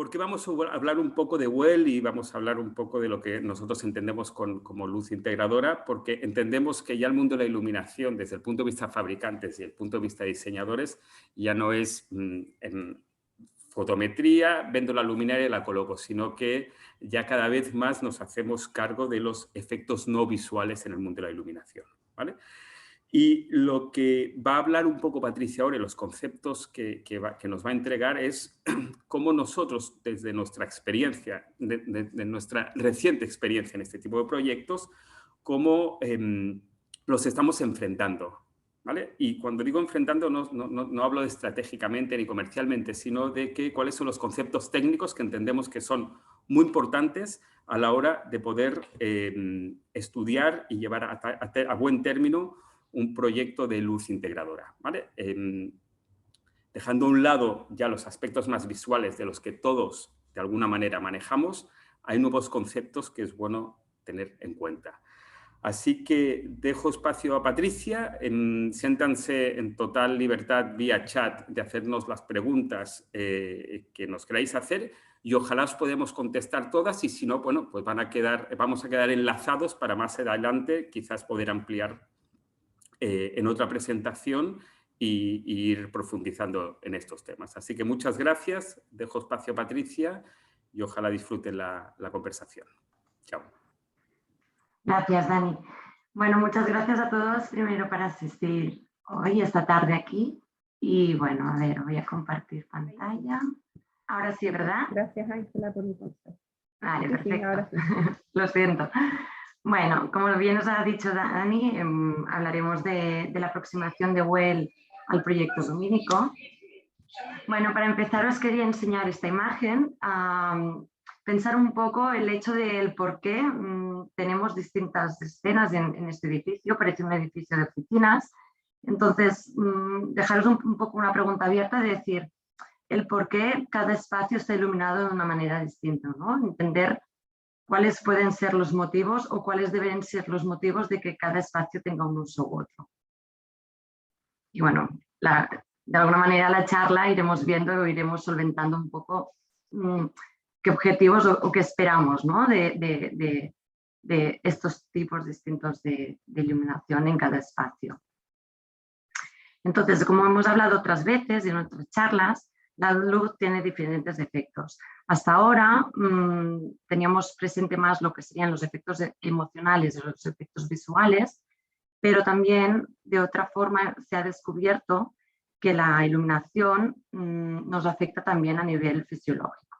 Porque vamos a hablar un poco de WELL y vamos a hablar un poco de lo que nosotros entendemos como luz integradora, porque entendemos que ya el mundo de la iluminación, desde el punto de vista de fabricantes y el punto de vista de diseñadores, ya no es en fotometría, vendo la luminaria y la coloco, sino que ya cada vez más nos hacemos cargo de los efectos no visuales en el mundo de la iluminación, ¿vale? Y lo que va a hablar un poco Patricia ahora, los conceptos que nos va a entregar es cómo nosotros, desde nuestra experiencia, de nuestra reciente experiencia en este tipo de proyectos, cómo los estamos enfrentando, ¿vale? Y cuando digo enfrentando no hablo de estratégicamente ni comercialmente, sino de cuáles son los conceptos técnicos que entendemos que son muy importantes a la hora de poder estudiar y llevar a buen término un proyecto de luz integradora, ¿vale? Dejando a un lado ya los aspectos más visuales de los que todos de alguna manera manejamos, hay nuevos conceptos que es bueno tener en cuenta. Así que dejo espacio a Patricia, siéntanse en total libertad vía chat de hacernos las preguntas que nos queráis hacer y ojalá os podemos contestar todas y si no, bueno, pues vamos a quedar enlazados para más adelante quizás poder ampliar en otra presentación y ir profundizando en estos temas. Así que muchas gracias, dejo espacio a Patricia y ojalá disfruten la conversación. Chao. Gracias, Dani. Bueno, muchas gracias a todos primero para asistir hoy, esta tarde aquí. Y bueno, a ver, voy a compartir pantalla. Ahora sí, ¿verdad? Gracias, Ángela, por mi consejo. Vale, Sí, perfecto. ahora sí. Lo siento. Bueno, como bien nos ha dicho Dani, hablaremos de la aproximación de WELL al proyecto lumínico. Bueno, para empezar os quería enseñar esta imagen, pensar un poco el hecho del por qué tenemos distintas escenas en este edificio, parece un edificio de oficinas. Entonces, dejaros un poco una pregunta abierta de decir el por qué cada espacio está iluminado de una manera distinta, ¿no? Entender cuáles pueden ser los motivos o cuáles deben ser los motivos de que cada espacio tenga un uso u otro. Y bueno, de alguna manera la charla iremos viendo o iremos solventando un poco qué objetivos o qué esperamos, ¿no? de estos tipos distintos de iluminación en cada espacio. Entonces, como hemos hablado otras veces en otras charlas, la luz tiene diferentes efectos. Hasta ahora teníamos presente más lo que serían los efectos emocionales y los efectos visuales, pero también de otra forma se ha descubierto que la iluminación nos afecta también a nivel fisiológico.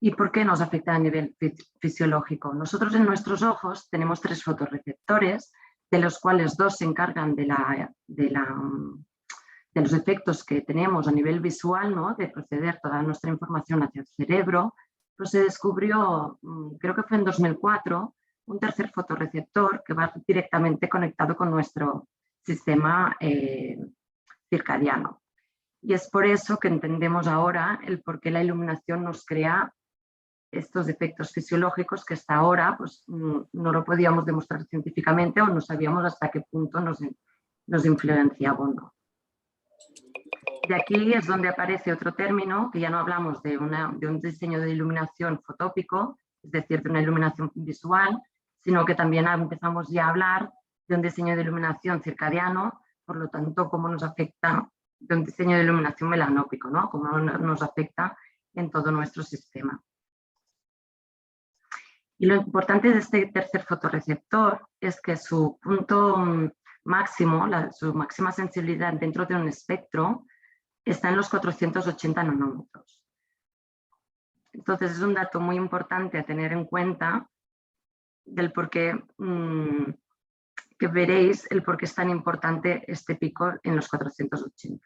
¿Y por qué nos afecta a nivel fisiológico? Nosotros en nuestros ojos tenemos 3 fotorreceptores, de los cuales 2 se encargan de los efectos que tenemos a nivel visual, ¿no? De proceder toda nuestra información hacia el cerebro. Pues se descubrió, creo que fue en 2004, un tercer fotorreceptor que va directamente conectado con nuestro sistema circadiano. Y es por eso que entendemos ahora el por qué la iluminación nos crea estos efectos fisiológicos que hasta ahora pues, no lo podíamos demostrar científicamente o no sabíamos hasta qué punto nos influenciaba o no. De aquí es donde aparece otro término, que ya no hablamos de un diseño de iluminación fotópico, es decir, de una iluminación visual, sino que también empezamos ya a hablar de un diseño de iluminación circadiano, por lo tanto, cómo nos afecta de un diseño de iluminación melanópico, ¿no? Cómo nos afecta en todo nuestro sistema. Y lo importante de este tercer fotorreceptor es que su punto máximo, su máxima sensibilidad dentro de un espectro, está en los 480 nanómetros. Entonces es un dato muy importante a tener en cuenta del por qué, que veréis el por qué es tan importante este pico en los 480.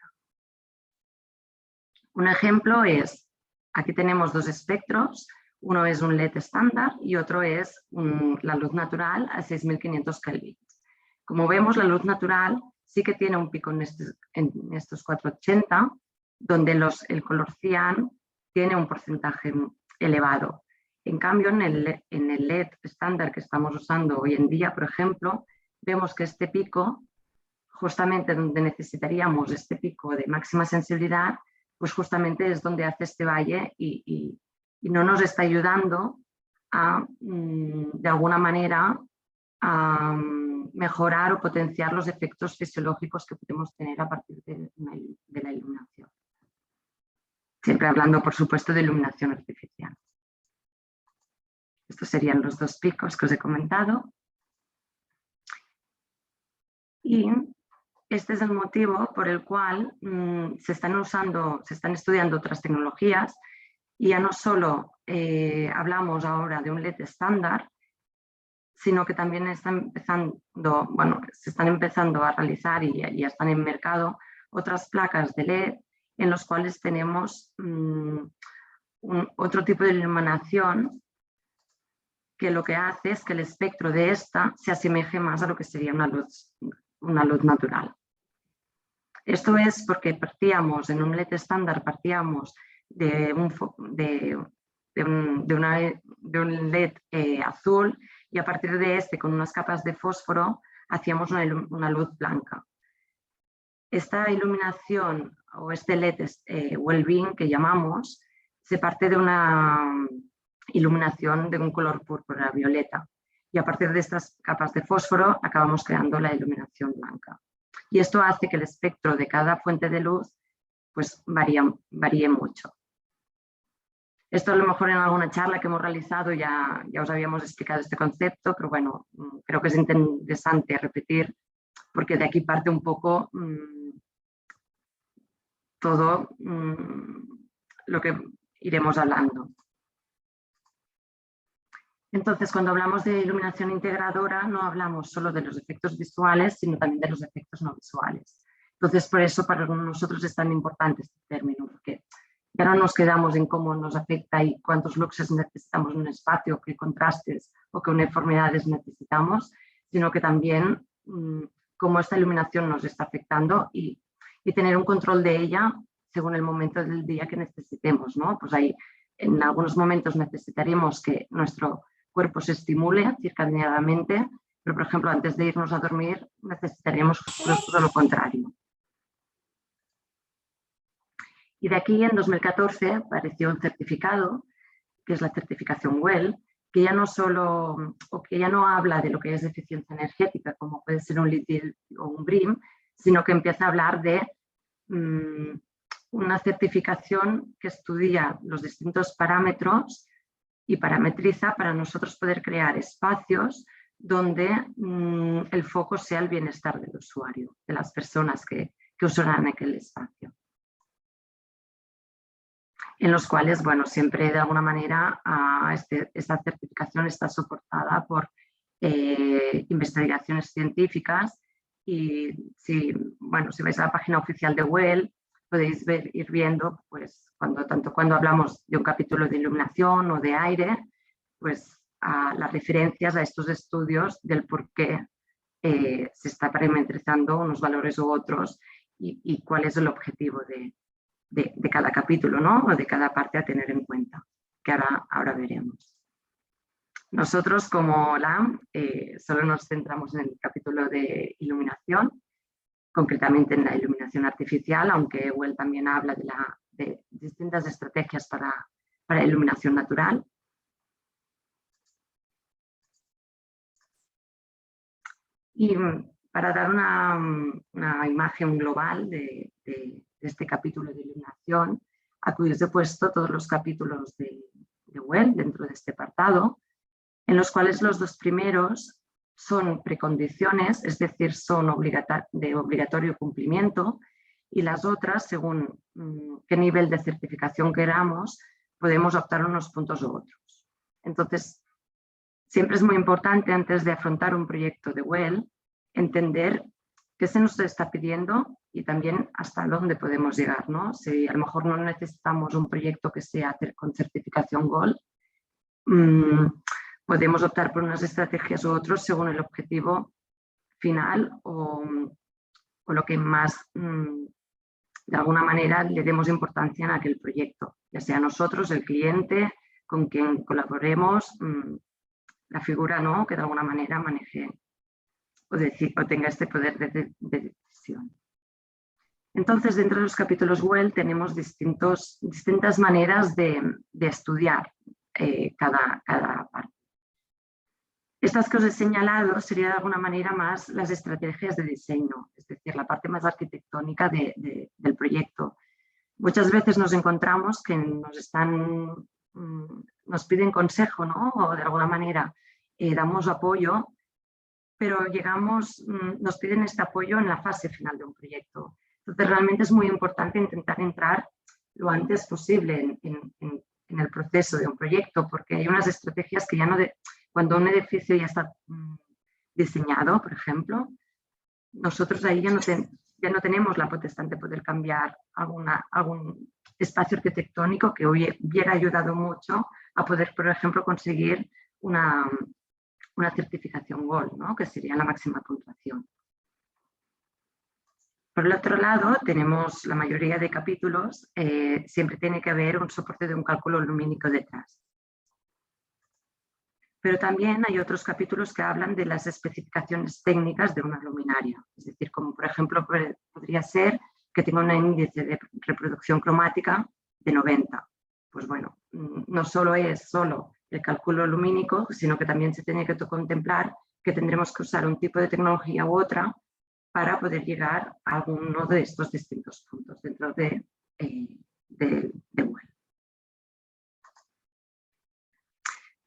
Un ejemplo es, aquí tenemos 2 espectros, uno es un LED estándar y otro es la luz natural a 6500 kelvins. Como vemos, la luz natural sí que tiene un pico en estos 480, donde el color cian tiene un porcentaje elevado. En cambio, en el LED estándar que estamos usando hoy en día, por ejemplo, vemos que este pico, justamente donde necesitaríamos este pico de máxima sensibilidad, pues justamente es donde hace este valle y no nos está ayudando a, de alguna manera, a mejorar o potenciar los efectos fisiológicos que podemos tener a partir de la iluminación. Siempre hablando, por supuesto, de iluminación artificial. Estos serían los dos picos que os he comentado. Y este es el motivo por el cual se están estudiando otras tecnologías y ya no solo hablamos ahora de un LED estándar, sino que también se están empezando a realizar y ya están en mercado otras placas de LED en los cuales tenemos otro tipo de iluminación que lo que hace es que el espectro de esta se asemeje más a lo que sería una luz natural. Esto es porque partíamos en un LED estándar, partíamos de un LED azul y a partir de este, con unas capas de fósforo, hacíamos una luz blanca. Esta iluminación o este LED well-being que llamamos, se parte de una iluminación de un color púrpura violeta y a partir de estas capas de fósforo acabamos creando la iluminación blanca. Y esto hace que el espectro de cada fuente de luz pues varíe mucho. Esto a lo mejor en alguna charla que hemos realizado ya os habíamos explicado este concepto, pero bueno, creo que es interesante repetir porque de aquí parte un poco todo lo que iremos hablando. Entonces, cuando hablamos de iluminación integradora, no hablamos solo de los efectos visuales, sino también de los efectos no visuales. Entonces, por eso para nosotros es tan importante este término, porque ya no nos quedamos en cómo nos afecta y cuántos luxes necesitamos en un espacio, qué contrastes o qué uniformidades necesitamos, sino que también cómo esta iluminación nos está afectando y tener un control de ella según el momento del día que necesitemos, ¿no? Pues ahí en algunos momentos necesitaremos que nuestro cuerpo se estimule circadianamente, pero por ejemplo antes de irnos a dormir necesitaríamos todo lo contrario. Y de aquí en 2014 apareció un certificado, que es la certificación WELL, que ya no habla de lo que es eficiencia energética, como puede ser un LEED o un BREEAM, sino que empieza a hablar de una certificación que estudia los distintos parámetros y parametriza para nosotros poder crear espacios donde el foco sea el bienestar del usuario, de las personas que usarán aquel espacio. En los cuales, bueno, siempre de alguna manera esta certificación está soportada por investigaciones científicas y si vais a la página oficial de WELL podéis ir viendo, pues, tanto cuando hablamos de un capítulo de iluminación o de aire, pues las referencias a estos estudios del por qué se está parametrizando unos valores u otros y cuál es el objetivo de cada capítulo, ¿no? O de cada parte a tener en cuenta, que ahora veremos. Nosotros como LAM solo nos centramos en el capítulo de iluminación, concretamente en la iluminación artificial, aunque WELL también habla de distintas estrategias para iluminación natural. Y para dar una imagen global de este capítulo de iluminación, aquí os he puesto todos los capítulos de WELL dentro de este apartado, en los cuales los dos primeros son precondiciones, es decir, son de obligatorio cumplimiento, y las otras, según qué nivel de certificación queramos, podemos optar unos puntos u otros. Entonces, siempre es muy importante, antes de afrontar un proyecto de WELL, entender qué se nos está pidiendo y también hasta dónde podemos llegar, ¿no? Si a lo mejor no necesitamos un proyecto que sea con certificación Gold, podemos optar por unas estrategias u otros según el objetivo final o lo que más, de alguna manera, le demos importancia en aquel proyecto, ya sea nosotros, el cliente, con quien colaboremos, la figura, ¿no?, que de alguna manera maneje o tenga este poder de decisión. Entonces, dentro de los capítulos WELL tenemos distintas maneras de estudiar cada parte. Estas que os he señalado serían de alguna manera más las estrategias de diseño, es decir, la parte más arquitectónica del proyecto. Muchas veces nos encontramos que nos piden consejo, ¿no? O de alguna manera damos apoyo, pero nos piden este apoyo en la fase final de un proyecto. Entonces, realmente es muy importante intentar entrar lo antes posible en el proceso de un proyecto, porque hay unas estrategias que ya no... Cuando un edificio ya está diseñado, por ejemplo, nosotros ahí ya no tenemos la potestad de poder cambiar algún espacio arquitectónico que hubiera ayudado mucho a poder, por ejemplo, conseguir una certificación Gold, ¿no? Que sería la máxima puntuación. Por el otro lado, tenemos la mayoría de capítulos, siempre tiene que haber un soporte de un cálculo lumínico detrás. Pero también hay otros capítulos que hablan de las especificaciones técnicas de una luminaria. Es decir, como por ejemplo podría ser que tenga un índice de reproducción cromática de 90. Pues bueno, no solo es el cálculo lumínico, sino que también se tiene que contemplar que tendremos que usar un tipo de tecnología u otra para poder llegar a alguno de estos distintos puntos dentro de WELL.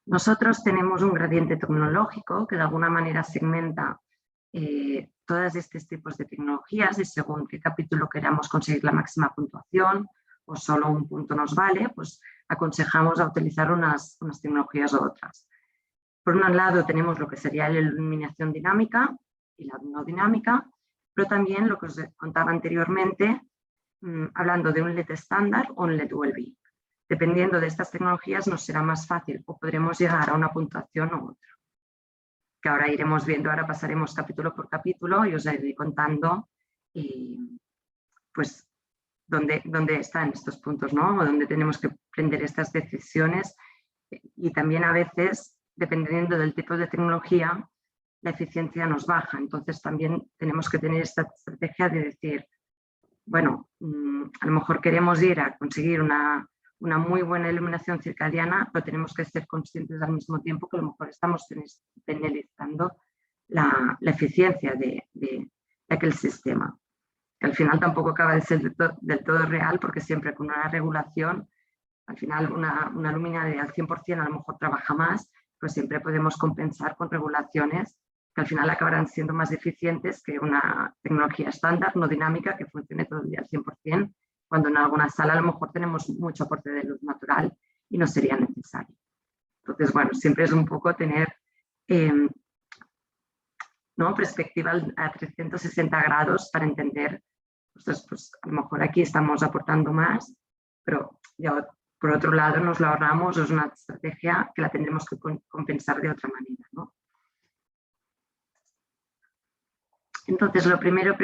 Nosotros tenemos un gradiente tecnológico que de alguna manera segmenta todos estos tipos de tecnologías y según qué capítulo queramos conseguir la máxima puntuación o solo un punto nos vale, pues aconsejamos a utilizar unas tecnologías u otras. Por un lado tenemos lo que sería la iluminación dinámica y la no dinámica, pero también lo que os contaba anteriormente, hablando de un LED estándar o un LED ULB. Dependiendo de estas tecnologías nos será más fácil o podremos llegar a una puntuación u otra. Que ahora iremos viendo, ahora pasaremos capítulo por capítulo y os iré contando pues dónde están estos puntos, ¿no? O dónde tenemos que prender estas decisiones y también a veces, dependiendo del tipo de tecnología, la eficiencia nos baja. Entonces también tenemos que tener esta estrategia de decir, bueno, a lo mejor queremos ir a conseguir una muy buena iluminación circadiana, pero tenemos que ser conscientes al mismo tiempo que a lo mejor estamos penalizando la eficiencia de aquel sistema. Que al final tampoco acaba de ser del todo real, porque siempre con una regulación, al final una luminaria al 100% a lo mejor trabaja más, pero siempre podemos compensar con regulaciones que al final acabarán siendo más eficientes que una tecnología estándar, no dinámica, que funcione todo el día al 100%, cuando en alguna sala a lo mejor tenemos mucho aporte de luz natural y no sería necesario. Entonces, bueno, siempre es un poco tener ¿no? perspectiva a 360 grados para entender, pues a lo mejor aquí estamos aportando más, pero ya por otro lado nos lo ahorramos, es una estrategia que la tendremos que compensar de otra manera, ¿no? Entonces, lo primero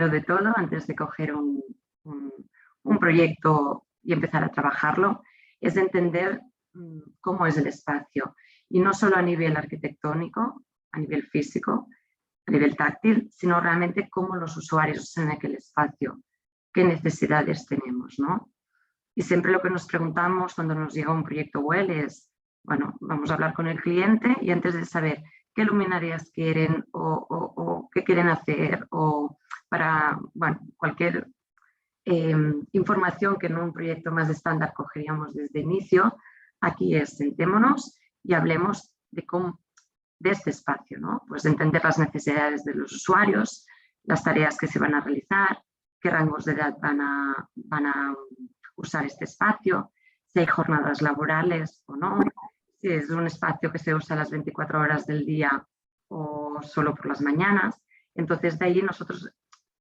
de todo, antes de coger un proyecto y empezar a trabajarlo, es entender cómo es el espacio. Y no solo a nivel arquitectónico, a nivel físico, a nivel táctil, sino realmente cómo los usuarios en aquel espacio, qué necesidades tenemos, ¿no? Y siempre lo que nos preguntamos cuando nos llega un proyecto WELL es, bueno, vamos a hablar con el cliente y antes de saber qué luminarias quieren o qué quieren hacer o para, bueno, cualquier información que en un proyecto más estándar cogeríamos desde inicio, aquí es sentémonos y hablemos de este espacio, ¿no? Pues de entender las necesidades de los usuarios, las tareas que se van a realizar, qué rangos de edad van a usar este espacio, si hay jornadas laborales o no, si es un espacio que se usa las 24 horas del día o solo por las mañanas. Entonces, de ahí nosotros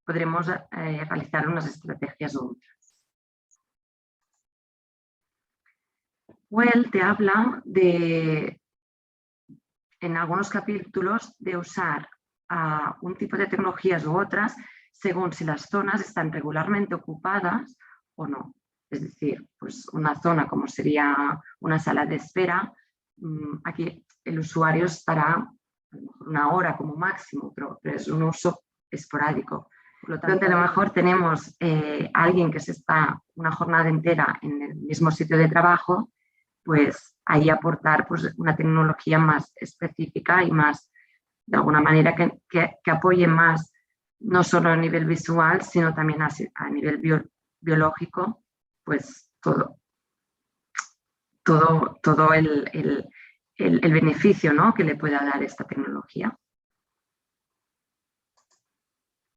podremos realizar unas estrategias u otras. WELL te habla en algunos capítulos de usar un tipo de tecnologías u otras según si las zonas están regularmente ocupadas o no. Es decir, pues una zona como sería una sala de espera, aquí el usuario estará a lo mejor una hora como máximo, pero es un uso esporádico. Por lo tanto, a lo mejor tenemos a alguien que se está una jornada entera en el mismo sitio de trabajo, pues ahí aportar pues, una tecnología más específica y más, de alguna manera, que apoye más, no solo a nivel visual, sino también a nivel biológico, pues todo el beneficio, ¿no?, que le pueda dar esta tecnología.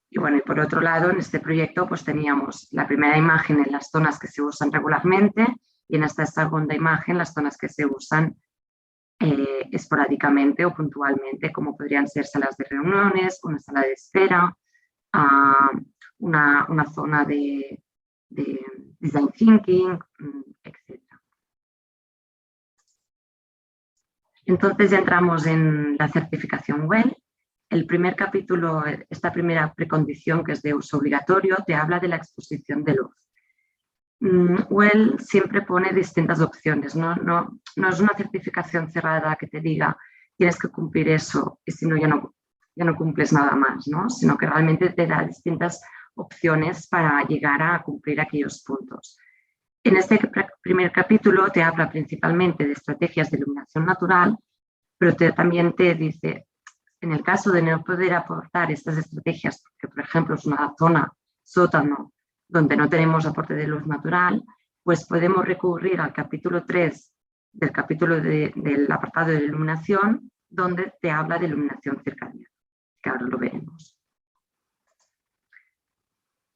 Y bueno, y por otro lado, en este proyecto pues teníamos la primera imagen en las zonas que se usan regularmente y en esta segunda imagen las zonas que se usan esporádicamente o puntualmente, como podrían ser salas de reuniones, una sala de espera, una zona de design thinking, etc. Entonces ya entramos en la certificación WELL. El primer capítulo, esta primera precondición que es de uso obligatorio, te habla de la exposición de luz. WELL siempre pone distintas opciones, no es una certificación cerrada que te diga tienes que cumplir eso y si no ya no cumples nada más, ¿no? Sino que realmente te da distintas opciones para llegar a cumplir aquellos puntos. En este primer capítulo te habla principalmente de estrategias de iluminación natural, pero también te dice, en el caso de no poder aportar estas estrategias, porque por ejemplo es una zona sótano donde no tenemos aporte de luz natural, pues podemos recurrir al capítulo 3 del capítulo del apartado de iluminación, donde te habla de iluminación circadiana, que ahora lo veremos.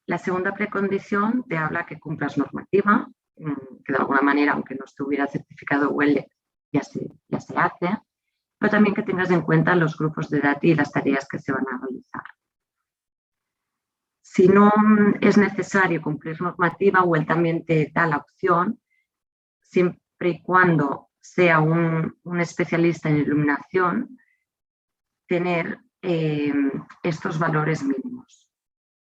La segunda precondición te habla que cumplas normativa, que de alguna manera, aunque no estuviera certificado WELL, ya se hace, pero también que tengas en cuenta los grupos de edad y las tareas que se van a realizar. Si no es necesario cumplir normativa, WELL también te da la opción, siempre y cuando sea un especialista en iluminación, tener estos valores mínimos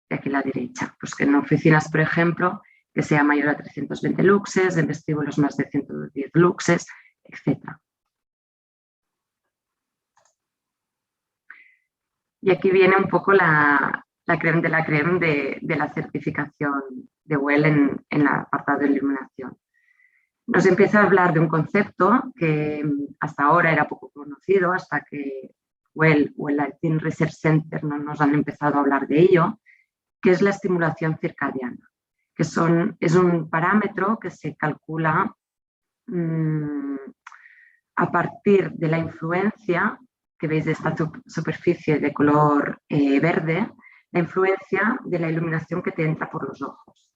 de aquí a la derecha. Pues que en oficinas, por ejemplo, que sea mayor a 320 luxes, en vestíbulos más de 110 luxes, etc. Y aquí viene un poco la crème de la crème de la certificación de WELL en el apartado de iluminación. Nos empieza a hablar de un concepto que hasta ahora era poco conocido, hasta que WELL o el Lighting Research Center no nos han empezado a hablar de ello, que es la estimulación circadiana, que es un parámetro que se calcula a partir de la influencia, que veis de esta superficie de color verde, la influencia de la iluminación que te entra por los ojos.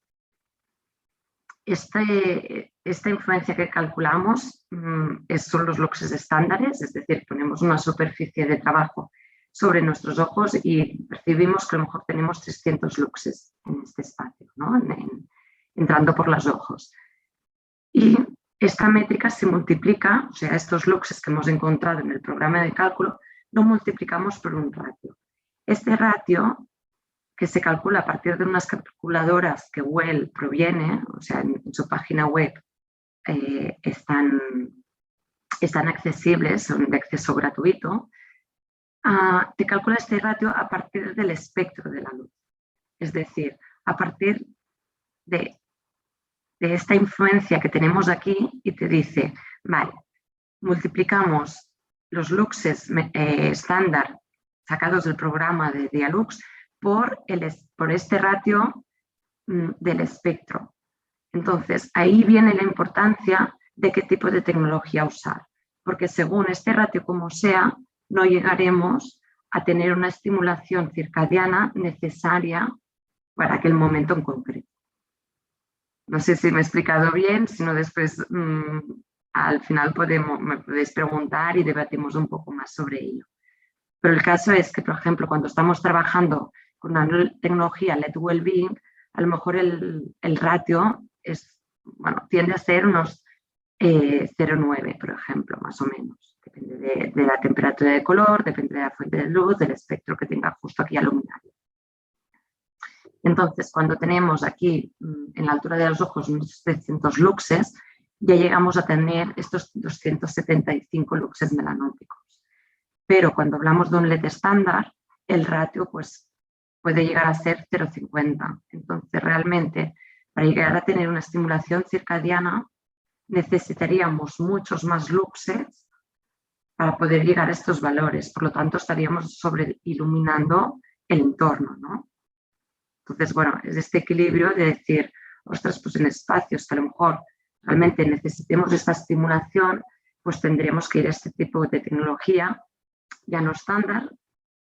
Esta influencia que calculamos son los luxes estándares, es decir, ponemos una superficie de trabajo sobre nuestros ojos y percibimos que a lo mejor tenemos 300 luxes en este espacio, ¿no? Entrando por los ojos. Y esta métrica se multiplica, o sea, estos luxes que hemos encontrado en el programa de cálculo, lo multiplicamos por un ratio. Este ratio, que se calcula a partir de unas calculadoras que WELL proviene, o sea, en su página web están accesibles, son de acceso gratuito, te calcula este ratio a partir del espectro de la luz. Es decir, a partir de esta influencia que tenemos aquí y te dice, vale, multiplicamos los luxes estándar sacados del programa de Dialux por este ratio del espectro. Entonces, ahí viene la importancia de qué tipo de tecnología usar, porque según este ratio como sea, no llegaremos a tener una estimulación circadiana necesaria para aquel momento en concreto. No sé si me he explicado bien, si no después al final me podéis preguntar y debatimos un poco más sobre ello. Pero el caso es que, por ejemplo, cuando estamos trabajando con una tecnología LED Wellbeing, a lo mejor el ratio tiende a ser unos 0,9, por ejemplo, más o menos. Depende de la temperatura de color, depende de la fuente de luz, del espectro que tenga justo aquí iluminado. Entonces, cuando tenemos aquí en la altura de los ojos unos 300 luxes, ya llegamos a tener estos 275 luxes melanópicos. Pero cuando hablamos de un LED estándar, el ratio pues puede llegar a ser 0,50. Entonces, realmente, para llegar a tener una estimulación circadiana, necesitaríamos muchos más luxes para poder llegar a estos valores. Por lo tanto, estaríamos sobreiluminando el entorno, ¿no? Entonces, bueno, es este equilibrio de decir, ostras, pues en espacios que a lo mejor realmente necesitemos esta estimulación, pues tendremos que ir a este tipo de tecnología, ya no estándar,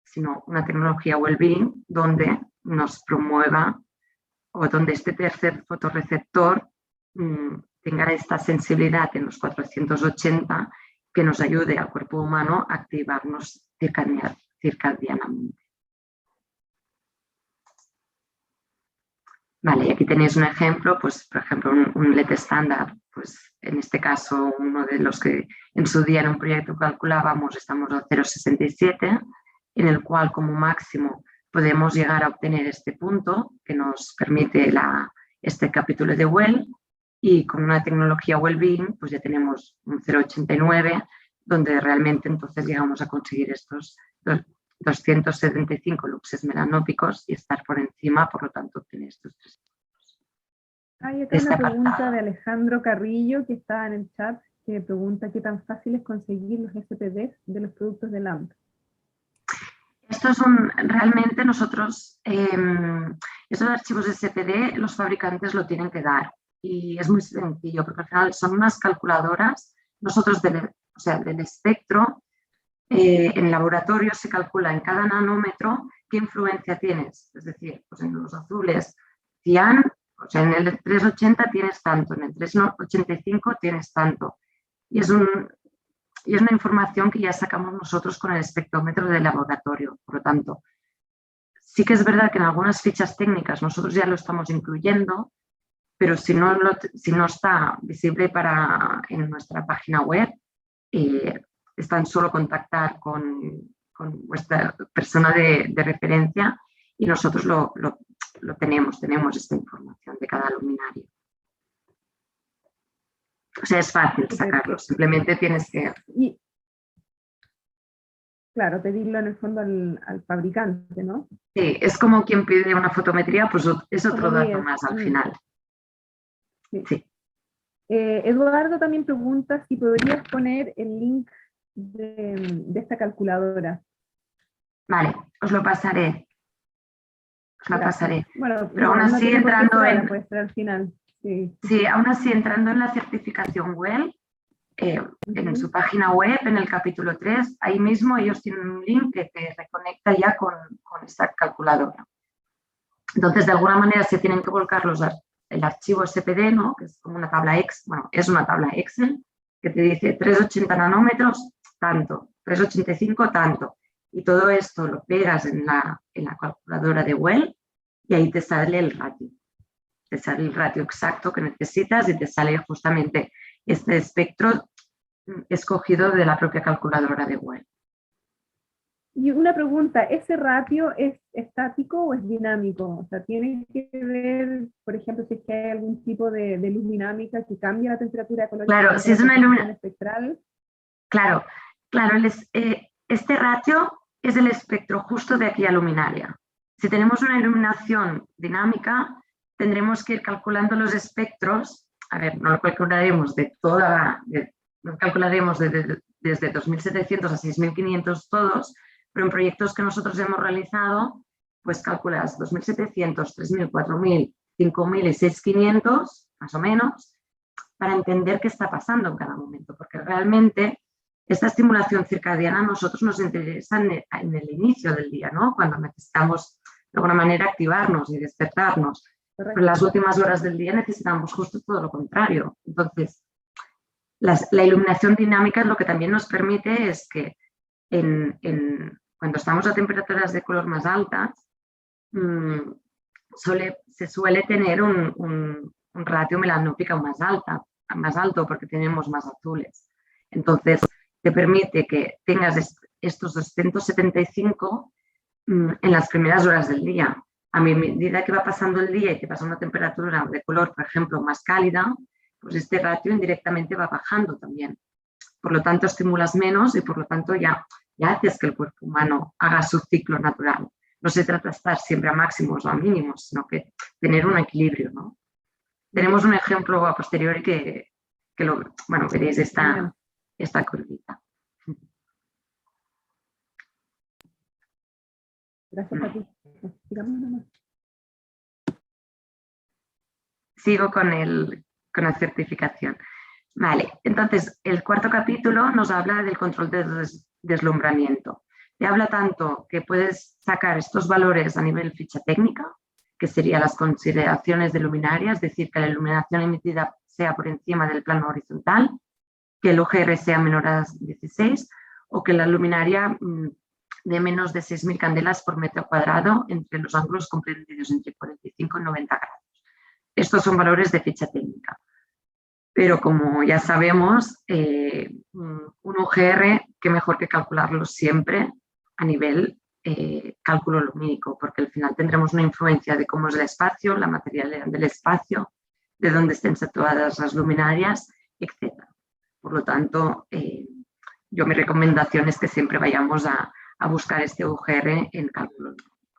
sino una tecnología well-being donde nos promueva o donde este tercer fotorreceptor tenga esta sensibilidad en los 480 que nos ayude al cuerpo humano a activarnos circadianamente. Vale, y aquí tenéis un ejemplo, pues por ejemplo un LED estándar, pues en este caso uno de los que en su día en un proyecto calculábamos, estamos a 0,67, en el cual como máximo podemos llegar a obtener este punto que nos permite este capítulo de Well, y con una tecnología Wellbeing pues ya tenemos un 0,89 donde realmente entonces llegamos a conseguir estos 275 luxes melanópicos y estar por encima, por lo tanto obtener estos 3 puntos. Hay acá una pregunta de Alejandro Carrillo que está en el chat, que pregunta qué tan fácil es conseguir los SPD de los productos de LAMP. Esto es realmente nosotros, estos archivos SPD los fabricantes lo tienen que dar y es muy sencillo porque al final son unas calculadoras, nosotros del espectro, en laboratorio se calcula en cada nanómetro qué influencia tienes, es decir, pues en los azules cian, o sea en el 380 tienes tanto, en el 385 tienes tanto y es una información que ya sacamos nosotros con el espectrómetro del laboratorio. Por lo tanto, sí que es verdad que en algunas fichas técnicas nosotros ya lo estamos incluyendo, pero si no está visible en nuestra página web, es tan solo contactar con vuestra persona de referencia y nosotros lo tenemos esta información de cada luminario. O sea, es fácil sacarlo, simplemente tienes que... Claro, pedirlo en el fondo al fabricante, ¿no? Sí, es como quien pide una fotometría, pues es otro dato más al final. Sí. Sí. Eduardo también pregunta si podrías poner el link de esta calculadora. Vale, os lo pasaré. Os la pasaré. Bueno, pero aún así entrando en... Puede ser al final. Sí. Sí, aún así entrando en la certificación Well, en su página web, en el capítulo 3, ahí mismo ellos tienen un link que te reconecta ya con esta calculadora. Entonces, de alguna manera se tienen que volcar el archivo SPD, ¿no? Que es como una tabla Excel, bueno, es una tabla Excel que te dice 380 nanómetros, tanto, 385, tanto. Y todo esto lo pegas en la calculadora de Well y ahí te sale el ratio. Te sale el ratio exacto que necesitas y te sale justamente este espectro escogido de la propia calculadora de Well. Y una pregunta, ¿ese ratio es estático o es dinámico? O sea, ¿tiene que ver, por ejemplo, si es que hay algún tipo de luz dinámica que cambia la temperatura ecológica? Claro, si es una iluminación espectral. Claro, este ratio es el espectro justo de aquí a luminaria. Si tenemos una iluminación dinámica, tendremos que ir calculando los espectros. A ver, no lo calcularemos no calcularemos desde 2700 a 6500 todos, pero en proyectos que nosotros hemos realizado, pues calculas 2700, 3000, 4000, 5000 y 6500, más o menos, para entender qué está pasando en cada momento, porque realmente esta estimulación circadiana a nosotros nos interesa en el inicio del día, ¿no? Cuando necesitamos de alguna manera activarnos y despertarnos. Pero en las últimas horas del día necesitamos justo todo lo contrario. Entonces, la iluminación dinámica lo que también nos permite es que cuando estamos a temperaturas de color más altas, se suele tener un ratio melanópico más alto porque tenemos más azules. Entonces, te permite que tengas estos 275 en las primeras horas del día. A medida que va pasando el día y te pasa una temperatura de color, por ejemplo, más cálida, pues este ratio indirectamente va bajando también. Por lo tanto, estimulas menos y por lo tanto ya haces que el cuerpo humano haga su ciclo natural. no se trata de estar siempre a máximos o a mínimos, sino que tener un equilibrio, ¿no? Tenemos un ejemplo a posteriori que veréis esta curvita. Gracias, Patricia. Sigamos nomás. Sigo con la certificación. Vale, entonces el cuarto capítulo nos habla del control de deslumbramiento. Te habla tanto que puedes sacar estos valores a nivel ficha técnica, que serían las consideraciones de luminaria, es decir, que la iluminación emitida sea por encima del plano horizontal, que el UGR sea menor a 16 o que la luminaria de menos de 6.000 candelas por metro cuadrado entre los ángulos comprendidos entre 45 y 90 grados. Estos son valores de ficha técnica. Pero como ya sabemos, un UGR, qué mejor que calcularlo siempre a nivel cálculo lumínico, porque al final tendremos una influencia de cómo es el espacio, la materialidad del espacio, de dónde estén situadas las luminarias, etc. Por lo tanto, mi recomendación es que siempre vayamos a buscar este UGR en cálculo.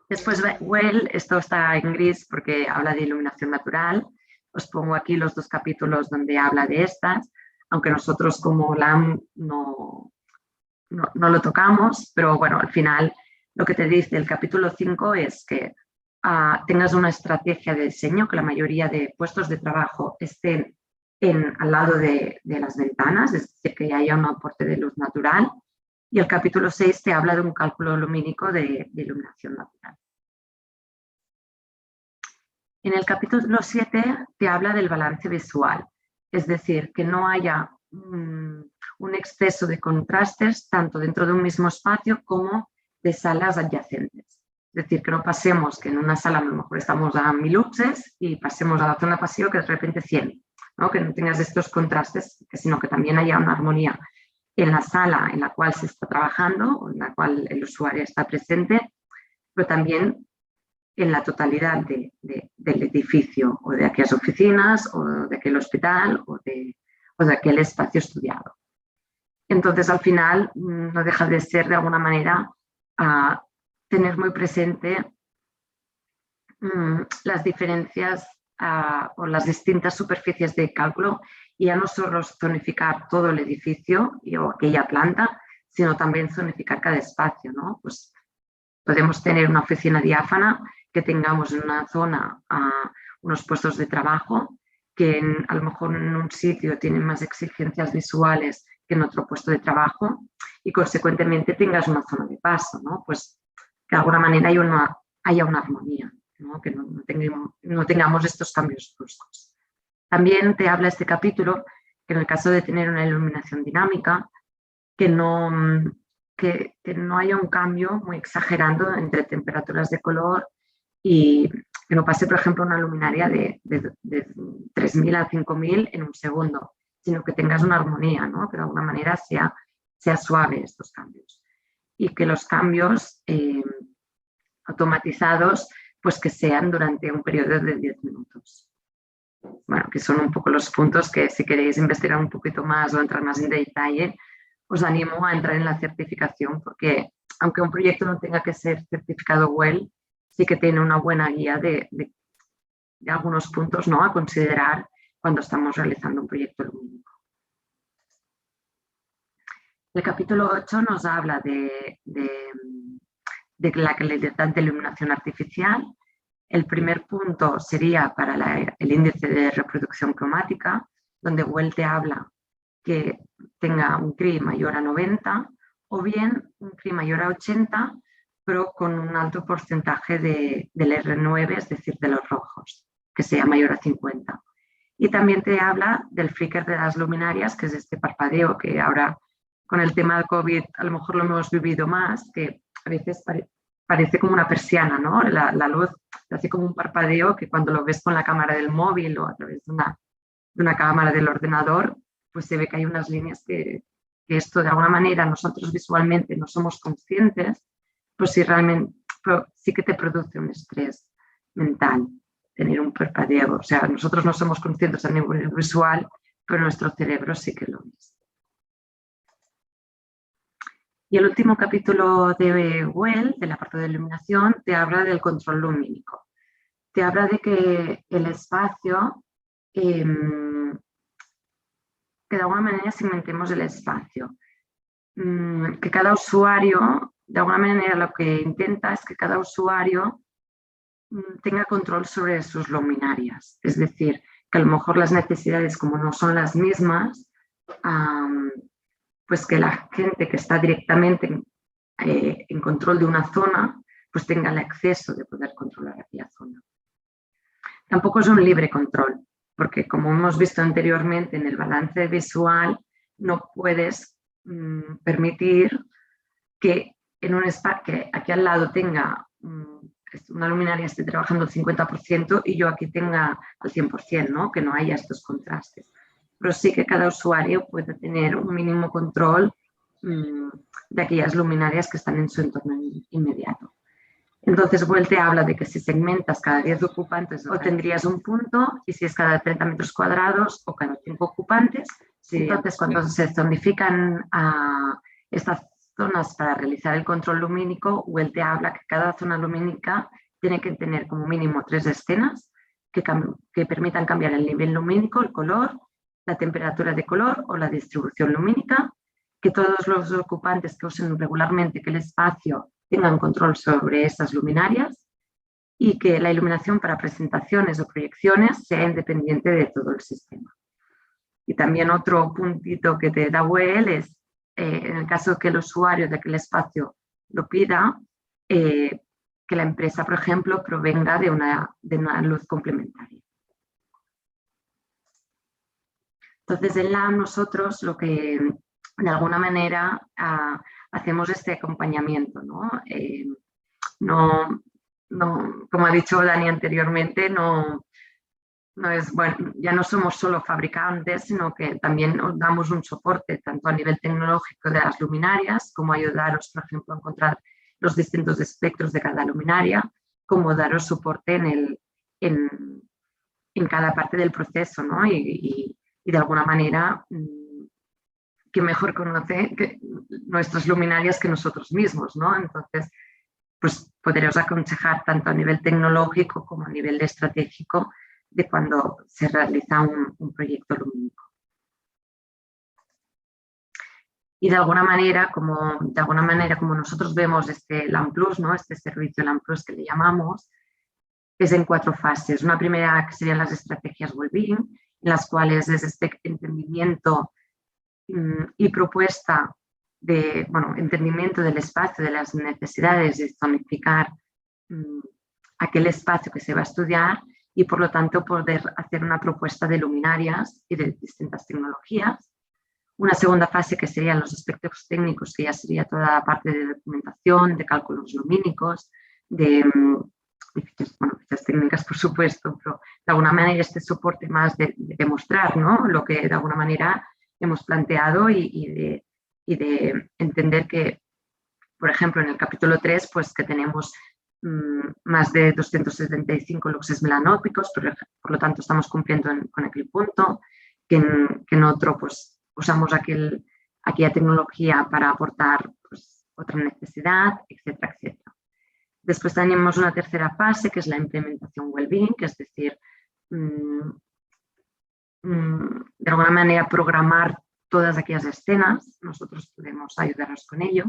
Después, Well, esto está en gris porque habla de iluminación natural. Os pongo aquí los dos capítulos donde habla de estas, aunque nosotros como LAM no lo tocamos, pero bueno, al final lo que te dice el capítulo 5 es que tengas una estrategia de diseño, que la mayoría de puestos de trabajo estén al lado de las ventanas, es decir, que haya un aporte de luz natural. Y el capítulo 6 te habla de un cálculo lumínico de iluminación natural. En el capítulo 7 te habla del balance visual, es decir, que no haya un exceso de contrastes tanto dentro de un mismo espacio como de salas adyacentes. Es decir, que no pasemos que en una sala a lo mejor estamos a 1000 luxes y pasemos a la zona pasillo que de repente 100, ¿no? Que no tengas estos contrastes, sino que también haya una armonía en la sala en la cual se está trabajando o en la cual el usuario está presente, pero también en la totalidad del edificio o de aquellas oficinas o de aquel hospital o de aquel espacio estudiado. Entonces, al final, no deja de ser de alguna manera tener muy presente las diferencias o las distintas superficies de cálculo y ya no solo zonificar todo el edificio o aquella planta, sino también zonificar cada espacio, ¿no? Pues podemos tener una oficina diáfana que tengamos en una zona unos puestos de trabajo que a lo mejor en un sitio tienen más exigencias visuales que en otro puesto de trabajo y consecuentemente tengas una zona de paso, ¿no? Pues que de alguna manera haya una armonía, ¿no? Que no tengamos estos cambios bruscos. También te habla este capítulo que en el caso de tener una iluminación dinámica, que no haya un cambio muy exagerado entre temperaturas de color y que no pase, por ejemplo, una luminaria de 3000 a 5000 en un segundo, sino que tengas una armonía, ¿no? Que de alguna manera sea suave estos cambios. Y que los cambios automatizados, pues que sean durante un periodo de 10 minutos. Bueno, que son un poco los puntos que si queréis investigar un poquito más o entrar más en detalle, os animo a entrar en la certificación porque aunque un proyecto no tenga que ser certificado WELL, sí que tiene una buena guía de algunos puntos, ¿no?, a considerar cuando estamos realizando un proyecto lumínico. El capítulo 8 nos habla de la calidad de iluminación artificial. El primer punto sería para el índice de reproducción cromática, donde WELL te habla que tenga un CRI mayor a 90 o bien un CRI mayor a 80, pero con un alto porcentaje del R9, es decir, de los rojos, que sea mayor a 50. Y también te habla del flicker de las luminarias, que es este parpadeo que ahora con el tema del COVID a lo mejor lo hemos vivido más, que a veces parece como una persiana, ¿no? La luz hace como un parpadeo que cuando lo ves con la cámara del móvil o a través de una cámara del ordenador, pues se ve que hay unas líneas que esto de alguna manera nosotros visualmente no somos conscientes, pues sí, realmente sí que te produce un estrés mental tener un parpadeo. O sea, nosotros no somos conscientes a nivel visual, pero nuestro cerebro sí que lo es. Y el último capítulo de Well, del apartado de iluminación, te habla del control lumínico. Te habla de que el espacio, que de alguna manera segmentemos el espacio. Que cada usuario, de alguna manera lo que intenta es que cada usuario tenga control sobre sus luminarias. Es decir, que a lo mejor las necesidades, como no son las mismas, pues que la gente que está directamente en control de una zona, pues tenga el acceso de poder controlar aquella zona. Tampoco es un libre control, porque como hemos visto anteriormente en el balance visual, no puedes permitir que en un espacio que aquí al lado tenga una luminaria esté trabajando al 50% y yo aquí tenga al 100%, ¿no? Que no haya estos contrastes. Pero sí que cada usuario puede tener un mínimo control de aquellas luminarias que están en su entorno inmediato. Entonces, Well te habla de que si segmentas cada 10 ocupantes obtendrías un punto, y si es cada 30 metros cuadrados o cada 5 ocupantes. Sí, entonces, cuando se zonifican estas zonas para realizar el control lumínico, Well te habla que cada zona lumínica tiene que tener como mínimo 3 escenas que permitan cambiar el nivel lumínico, el color, la temperatura de color o la distribución lumínica, que todos los ocupantes que usen regularmente que el espacio tengan control sobre esas luminarias y que la iluminación para presentaciones o proyecciones sea independiente de todo el sistema. Y también otro puntito que te da Well es, en el caso que el usuario de aquel espacio lo pida, que la empresa, por ejemplo, provenga de una luz complementaria. Entonces, en LAM nosotros lo que de alguna manera hacemos este acompañamiento, ¿no? Como ha dicho Dani anteriormente, no es, bueno, ya no somos solo fabricantes, sino que también os damos un soporte tanto a nivel tecnológico de las luminarias, como ayudaros, por ejemplo, a encontrar los distintos espectros de cada luminaria, como daros soporte en cada parte del proceso, ¿no? Y de alguna manera, que mejor conoce nuestras luminarias que nosotros mismos, ¿no? Entonces, pues poderos aconsejar tanto a nivel tecnológico como a nivel estratégico de cuando se realiza un proyecto lumínico. Y de alguna manera, como nosotros vemos este LAM Plus, ¿no? Este servicio LAM Plus que le llamamos, es en 4 fases. Una primera que serían las estrategias Wellbeing, en las cuales es este entendimiento y propuesta de, bueno, entendimiento del espacio, de las necesidades, de zonificar aquel espacio que se va a estudiar y por lo tanto poder hacer una propuesta de luminarias y de distintas tecnologías. Una segunda fase que serían los aspectos técnicos, que ya sería toda la parte de documentación, de cálculos lumínicos, de fichas técnicas, por supuesto, pero de alguna manera este soporte más de demostrar, ¿no? Lo que de alguna manera hemos planteado y de entender que, por ejemplo, en el capítulo 3, pues que tenemos más de 275 luxes melanópicos, por lo tanto estamos cumpliendo con aquel punto, que en otro pues usamos aquella tecnología para aportar pues, otra necesidad, etcétera, etcétera. Después tenemos una tercera fase, que es la implementación Wellbeing, que es decir, de alguna manera programar todas aquellas escenas, nosotros podemos ayudaros con ello.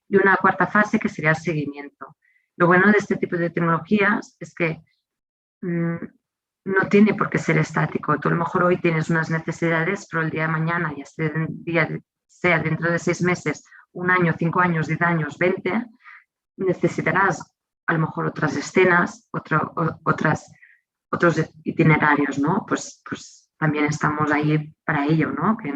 Y una cuarta fase que sería el seguimiento. Lo bueno de este tipo de tecnologías es que no tiene por qué ser estático. Tú a lo mejor hoy tienes unas necesidades, pero el día de mañana, ya sea dentro de 6 meses, 1 año, 5 años, 10 años, 20, necesitarás a lo mejor otras escenas, otros itinerarios, ¿no? Pues también estamos ahí para ello, ¿no? Que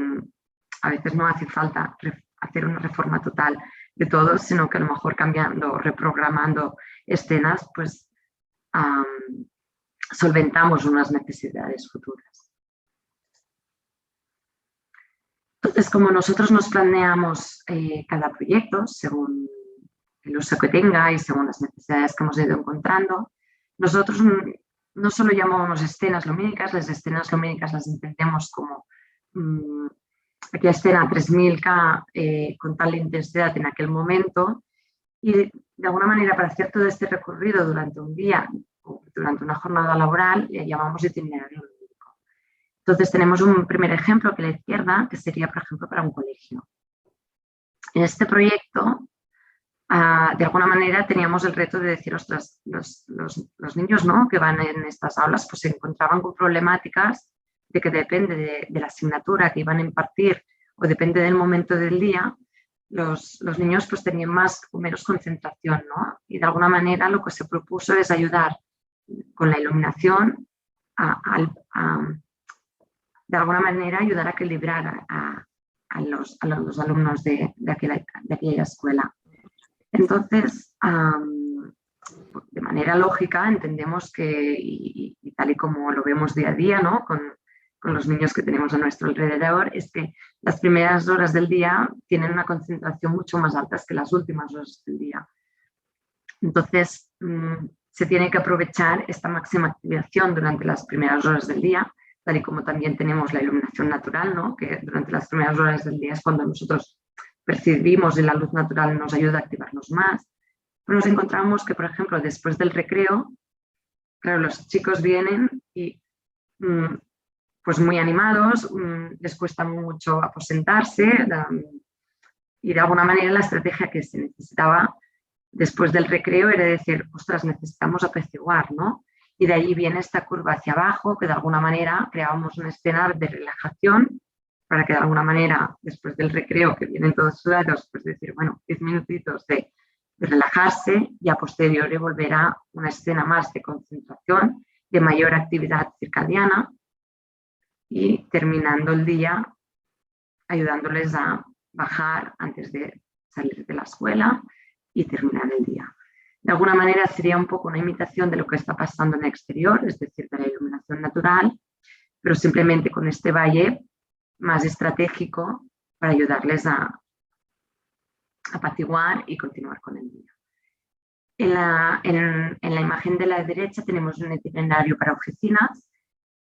a veces no hace falta hacer una reforma total de todo, sino que a lo mejor cambiando, reprogramando escenas, pues solventamos unas necesidades futuras. Entonces, como nosotros nos planeamos cada proyecto según el uso que tenga y según las necesidades que hemos ido encontrando, nosotros no solo llamamos escenas lumínicas, las escenas lumínicas las entendemos como aquella escena 3000K con tal intensidad en aquel momento, y de alguna manera para hacer todo este recorrido durante un día o durante una jornada laboral le llamamos itinerario lúdico. Entonces tenemos un primer ejemplo aquí a la izquierda que sería, por ejemplo, para un colegio. En este proyecto, de alguna manera teníamos el reto de decir, ostras, los niños, ¿no?, que van en estas aulas pues se encontraban con problemáticas de que depende de la asignatura que iban a impartir o depende del momento del día, los niños pues tenían más o menos concentración, ¿no? Y de alguna manera lo que se propuso es ayudar con la iluminación de alguna manera ayudar a equilibrar a los alumnos de aquella escuela. Entonces, de manera lógica entendemos que, y tal y como lo vemos día a día, ¿no?, con los niños que tenemos a nuestro alrededor, es que las primeras horas del día tienen una concentración mucho más alta que las últimas horas del día. Entonces, se tiene que aprovechar esta máxima activación durante las primeras horas del día, tal y como también tenemos la iluminación natural, ¿no?, que durante las primeras horas del día es cuando nosotros percibimos y la luz natural nos ayuda a activarnos más. Pero nos encontramos que, por ejemplo, después del recreo, claro, los chicos vienen y pues muy animados, les cuesta mucho aposentarse y de alguna manera la estrategia que se necesitaba después del recreo era decir, ostras, necesitamos apaciguar, ¿no? Y de ahí viene esta curva hacia abajo, que de alguna manera creábamos una escena de relajación para que de alguna manera, después del recreo, que vienen todos sudados, pues decir, bueno, 10 minutitos de relajarse y a posteriori volver a una escena más de concentración, de mayor actividad circadiana y terminando el día ayudándoles a bajar antes de salir de la escuela y terminar el día. De alguna manera sería un poco una imitación de lo que está pasando en el exterior, es decir, de la iluminación natural, pero simplemente con este valle más estratégico para ayudarles a apaciguar y continuar con el día. En la imagen de la derecha tenemos un itinerario para oficinas,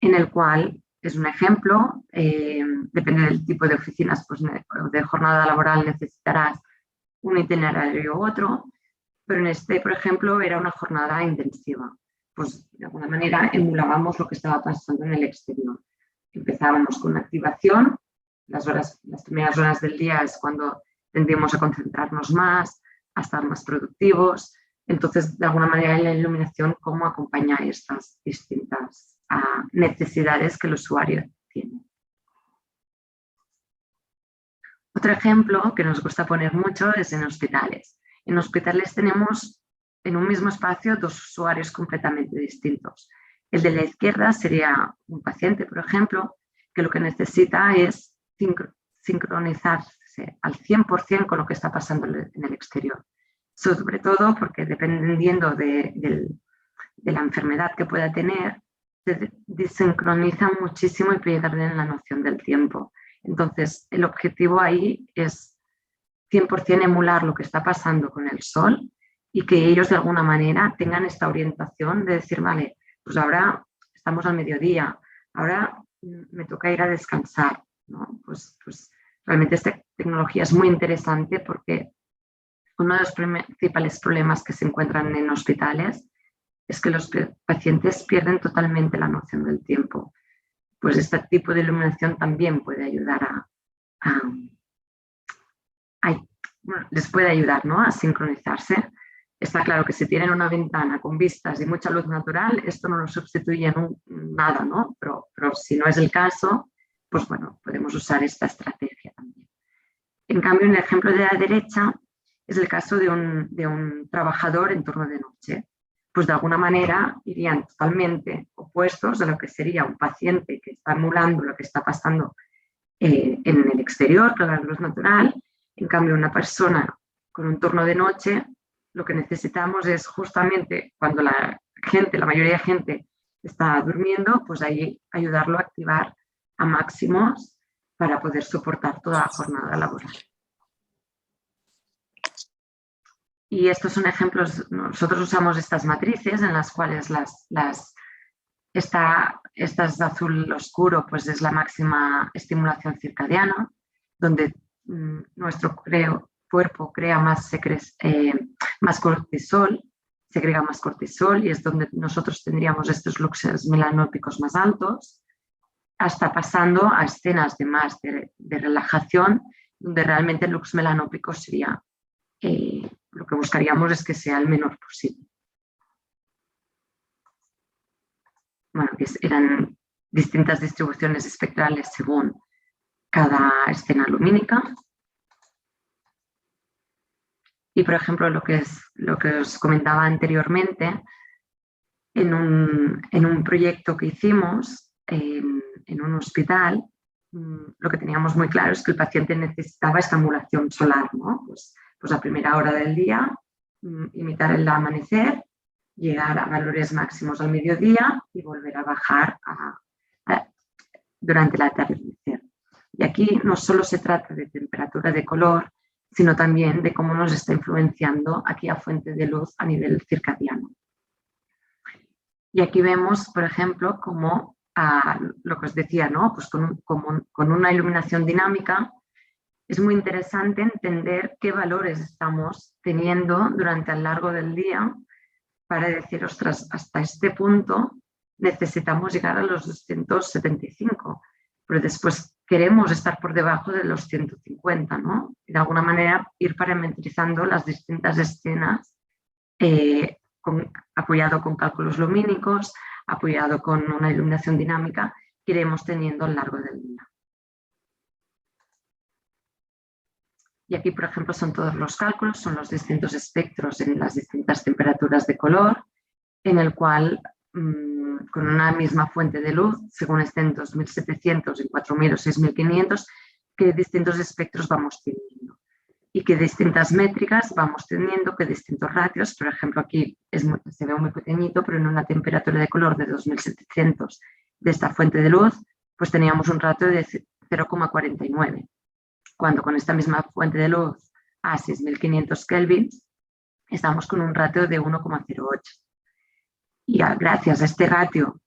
en el cual es un ejemplo, depende del tipo de oficinas, pues de jornada laboral necesitarás un itinerario u otro, pero en este, por ejemplo, era una jornada intensiva. Pues de alguna manera emulábamos lo que estaba pasando en el exterior. Empezábamos con una activación, las primeras horas del día es cuando tendemos a concentrarnos más, a estar más productivos. Entonces, de alguna manera, la iluminación, ¿cómo acompaña estas distintas necesidades que el usuario tiene? Otro ejemplo que nos gusta poner mucho es en hospitales. En hospitales tenemos en un mismo espacio dos usuarios completamente distintos. El de la izquierda sería un paciente, por ejemplo, que lo que necesita es sincronizarse al 100% con lo que está pasando en el exterior. Sobre todo porque dependiendo de la enfermedad que pueda tener, se desincroniza muchísimo y pierden la noción del tiempo. Entonces, el objetivo ahí es 100% emular lo que está pasando con el sol y que ellos de alguna manera tengan esta orientación de decir, vale, pues ahora estamos al mediodía, ahora me toca ir a descansar, ¿no? Pues realmente esta tecnología es muy interesante porque uno de los principales problemas que se encuentran en hospitales es que los pacientes pierden totalmente la noción del tiempo. Pues este tipo de iluminación también puede ayudar les puede ayudar, ¿no?, a sincronizarse. Está claro que si tienen una ventana con vistas y mucha luz natural, esto no lo sustituye en nada, ¿no? Pero si no es el caso, pues bueno, podemos usar esta estrategia también. En cambio, en el ejemplo de la derecha es el caso de un trabajador en turno de noche. Pues de alguna manera irían totalmente opuestos a lo que sería un paciente que está emulando lo que está pasando en el exterior, con la luz natural. En cambio, una persona con un turno de noche, lo que necesitamos es justamente cuando la mayoría de gente está durmiendo, pues ahí ayudarlo a activar a máximos para poder soportar toda la jornada laboral. Y estos son ejemplos, nosotros usamos estas matrices en las cuales esta azul oscuro pues es la máxima estimulación circadiana, donde nuestro cuerpo crea más cortisol, segrega más cortisol y es donde nosotros tendríamos estos luxes melanópicos más altos, hasta pasando a escenas de relajación, donde realmente el lux melanópico sería, lo que buscaríamos es que sea el menor posible. Bueno, eran distintas distribuciones espectrales según cada escena lumínica. Y, por ejemplo, lo que os comentaba anteriormente, en un proyecto que hicimos en un hospital, lo que teníamos muy claro es que el paciente necesitaba estimulación solar, ¿no? Pues a primera hora del día, imitar el amanecer, llegar a valores máximos al mediodía y volver a bajar durante el atardecer. Y aquí no solo se trata de temperatura de color, sino también de cómo nos está influenciando aquella fuente de luz a nivel circadiano. Y aquí vemos, por ejemplo, cómo lo que os decía, ¿no? Pues con una iluminación dinámica es muy interesante entender qué valores estamos teniendo durante el largo del día para decir, ostras, hasta este punto necesitamos llegar a los 275, pero después queremos estar por debajo de los 150, ¿no? Y de alguna manera ir parametrizando las distintas escenas apoyado con cálculos lumínicos, apoyado con una iluminación dinámica que iremos teniendo a lo largo del día. Y aquí, por ejemplo, son todos los cálculos, son los distintos espectros en las distintas temperaturas de color, en el cual, con una misma fuente de luz, según estén en 2700, en 4000 o 6500, qué distintos espectros vamos teniendo. Y qué distintas métricas vamos teniendo, qué distintos ratios. Por ejemplo, aquí se ve muy pequeñito, pero en una temperatura de color de 2700 de esta fuente de luz, pues teníamos un ratio de 0,49. Cuando con esta misma fuente de luz a 6500 kelvins, estamos con un ratio de 1,08. Y gracias a este ratio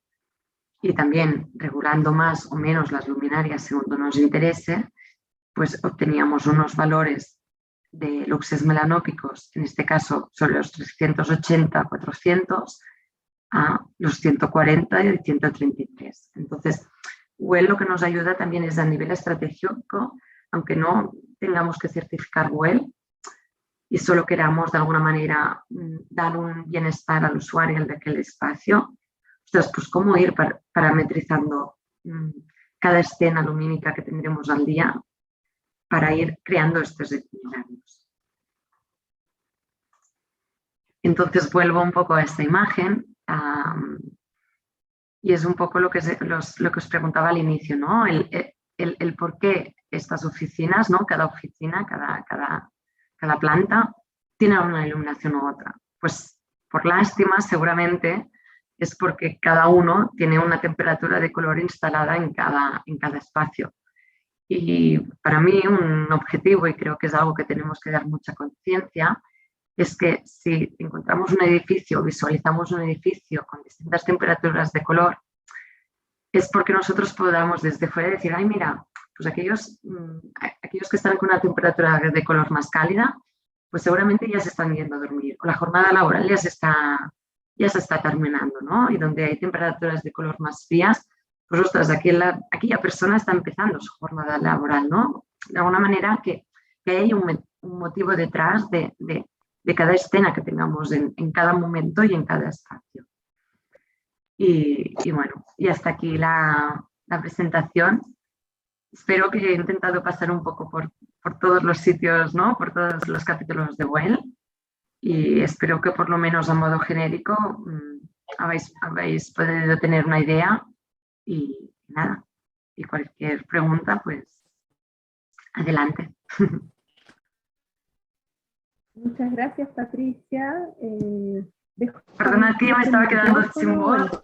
y también regulando más o menos las luminarias según nos interese, pues obteníamos unos valores de luxes melanópicos, en este caso sobre los 380, 400, a los 140 y 133. Entonces, WELL lo que nos ayuda también es a nivel estratégico, aunque no tengamos que certificar WELL y solo queramos de alguna manera dar un bienestar al usuario de aquel espacio, entonces, pues cómo ir parametrizando cada escena lumínica que tendremos al día para ir creando estos itinerarios. Entonces vuelvo un poco a esta imagen y es un poco lo que os preguntaba al inicio, ¿no? El por qué estas oficinas, ¿no? Cada oficina, cada planta tiene una iluminación u otra. Pues por lástima seguramente es porque cada uno tiene una temperatura de color instalada en cada espacio. Y para mí un objetivo, y creo que es algo que tenemos que dar mucha conciencia, es que si encontramos un edificio, visualizamos un edificio con distintas temperaturas de color, es porque nosotros podamos desde fuera decir, ay mira, pues aquellos que están con una temperatura de color más cálida, pues seguramente ya se están yendo a dormir, o la jornada laboral ya se está terminando, ¿no? Y donde hay temperaturas de color más frías, pues ostras, aquella persona está empezando su jornada laboral, ¿no? De alguna manera que hay un motivo detrás de cada escena que tengamos en cada momento y en cada espacio. Y bueno, y hasta aquí la presentación. Espero que he intentado pasar un poco por todos los sitios, ¿no? Por todos los capítulos de WELL y espero que por lo menos a modo genérico habéis podido tener una idea. Y nada, y cualquier pregunta, pues adelante. Muchas gracias, Patricia. Perdona, que yo me estaba quedando sin voz.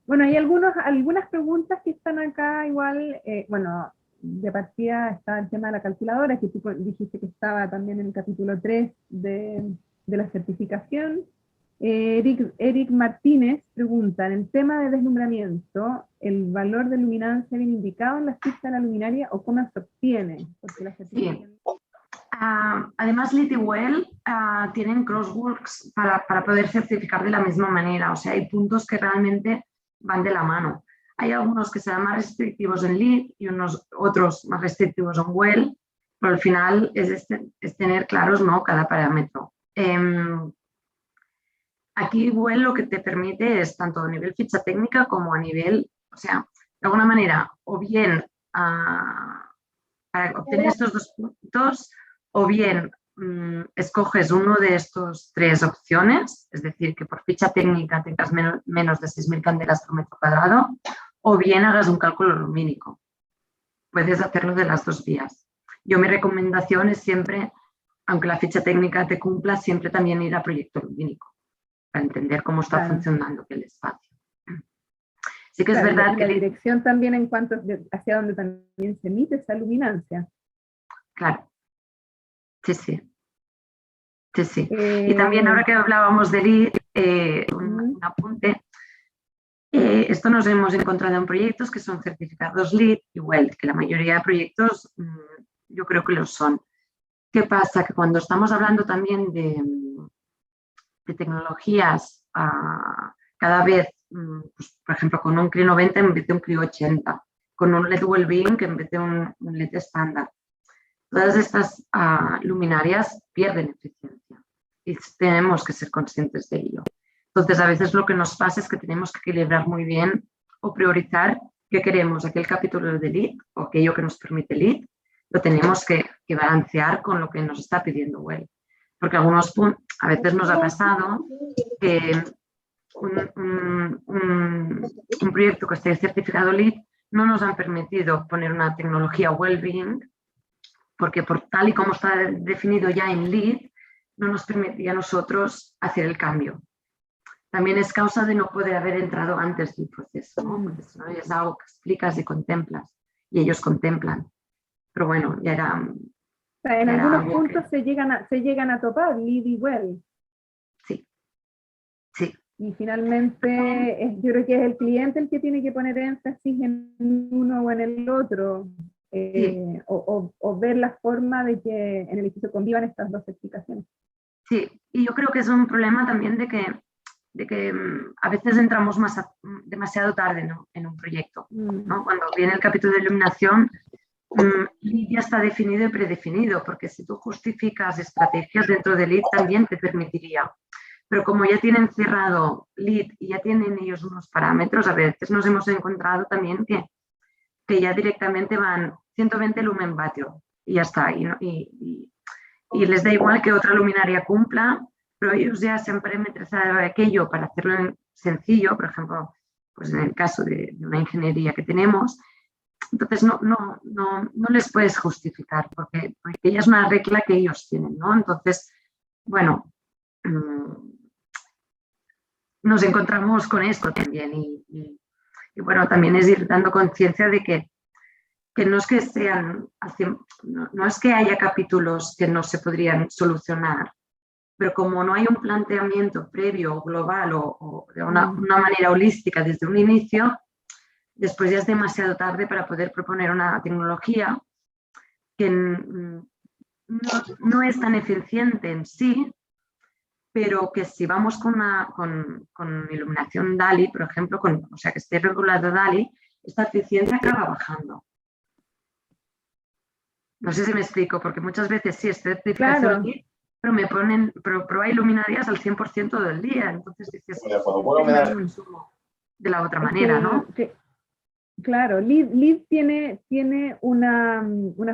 Bueno, hay algunas preguntas que están acá igual, bueno, de partida está el tema de la calculadora, que tú dijiste que estaba también en el capítulo 3 de la certificación. Eric Martínez pregunta, en el tema de deslumbramiento, ¿el valor de luminancia viene indicado en la ficha de la luminaria o cómo se obtiene? Porque la Sí. Además, Lit y Well tienen crosswalks para poder certificar de la misma manera. O sea, hay puntos que realmente van de la mano. Hay algunos que serán más restrictivos en Lit y otros más restrictivos en Well, pero al final es tener claros, ¿no?, cada parámetro. Aquí Well lo que te permite es tanto a nivel ficha técnica como a nivel, o sea, de alguna manera, o bien para obtener estos 2 puntos, o bien escoges uno de estos 3 opciones, es decir, que por ficha técnica tengas menos de 6.000 candelas por metro cuadrado, o bien hagas un cálculo lumínico. Puedes hacerlo de las 2 vías. Mi recomendación es siempre, aunque la ficha técnica te cumpla, siempre también ir a proyecto lumínico, para entender cómo está funcionando el espacio. Sí que es verdad que la dirección también en cuanto hacia donde también se emite esa luminancia. Claro. Sí, sí. Sí, sí. Y también ahora que hablábamos de LEED, un apunte. Esto nos hemos encontrado en proyectos que son certificados LEED y WELL, que la mayoría de proyectos yo creo que lo son. ¿Qué pasa? Que cuando estamos hablando también de tecnologías cada vez, pues, por ejemplo, con un CRI 90 en vez de un CRI 80, con un LED Wellbeing en vez de un LED estándar. Todas estas luminarias pierden eficiencia y tenemos que ser conscientes de ello. Entonces, a veces lo que nos pasa es que tenemos que equilibrar muy bien o priorizar qué queremos, aquel capítulo de LEED o aquello que nos permite LEED, lo tenemos que balancear con lo que nos está pidiendo WELL. Porque a veces nos ha pasado que un proyecto que esté certificado LEED no nos han permitido poner una tecnología Wellbeing, porque por tal y como está definido ya en LEED, no nos permitía a nosotros hacer el cambio. También es causa de no poder haber entrado antes del proceso, ¿no? Porque si no es algo que explicas y contemplas, y ellos contemplan. Pero bueno, ya era... En algunos puntos se llegan a topar, LEED y WELL. Sí, sí. Y finalmente, yo creo que es el cliente el que tiene que poner énfasis en uno o en el otro. Sí. O ver la forma de que en el edificio convivan estas 2 explicaciones. Sí, y yo creo que es un problema también de que a veces entramos demasiado tarde, ¿no?, en un proyecto, ¿no? Cuando viene el capítulo de iluminación, ya está definido y predefinido, porque si tú justificas estrategias dentro de LEED también te permitiría. Pero como ya tienen cerrado LEED y ya tienen ellos unos parámetros, a veces nos hemos encontrado también que ya directamente van 120 lumen vatio y ya está. Y les da igual que otra luminaria cumpla, pero ellos ya se han parametrizado aquello para hacerlo sencillo, por ejemplo, pues en el caso de una ingeniería que tenemos. Entonces no les puedes justificar, porque ya es una regla que ellos tienen, ¿no? Entonces, bueno, nos encontramos con esto también y bueno, también es ir dando conciencia de que no es que no es que haya capítulos que no se podrían solucionar, pero como no hay un planteamiento previo, global o de una manera holística desde un inicio, después ya es demasiado tarde para poder proponer una tecnología que no es tan eficiente en sí, pero que si vamos con iluminación DALI, por ejemplo, o sea, que esté regulado DALI, esta eficiencia acaba bajando. No sé si me explico, porque muchas veces sí, estoy certificación LEED, pero pero hay luminarias al 100% del día, entonces dices, de la otra manera, ¿no? Claro, LEED tiene una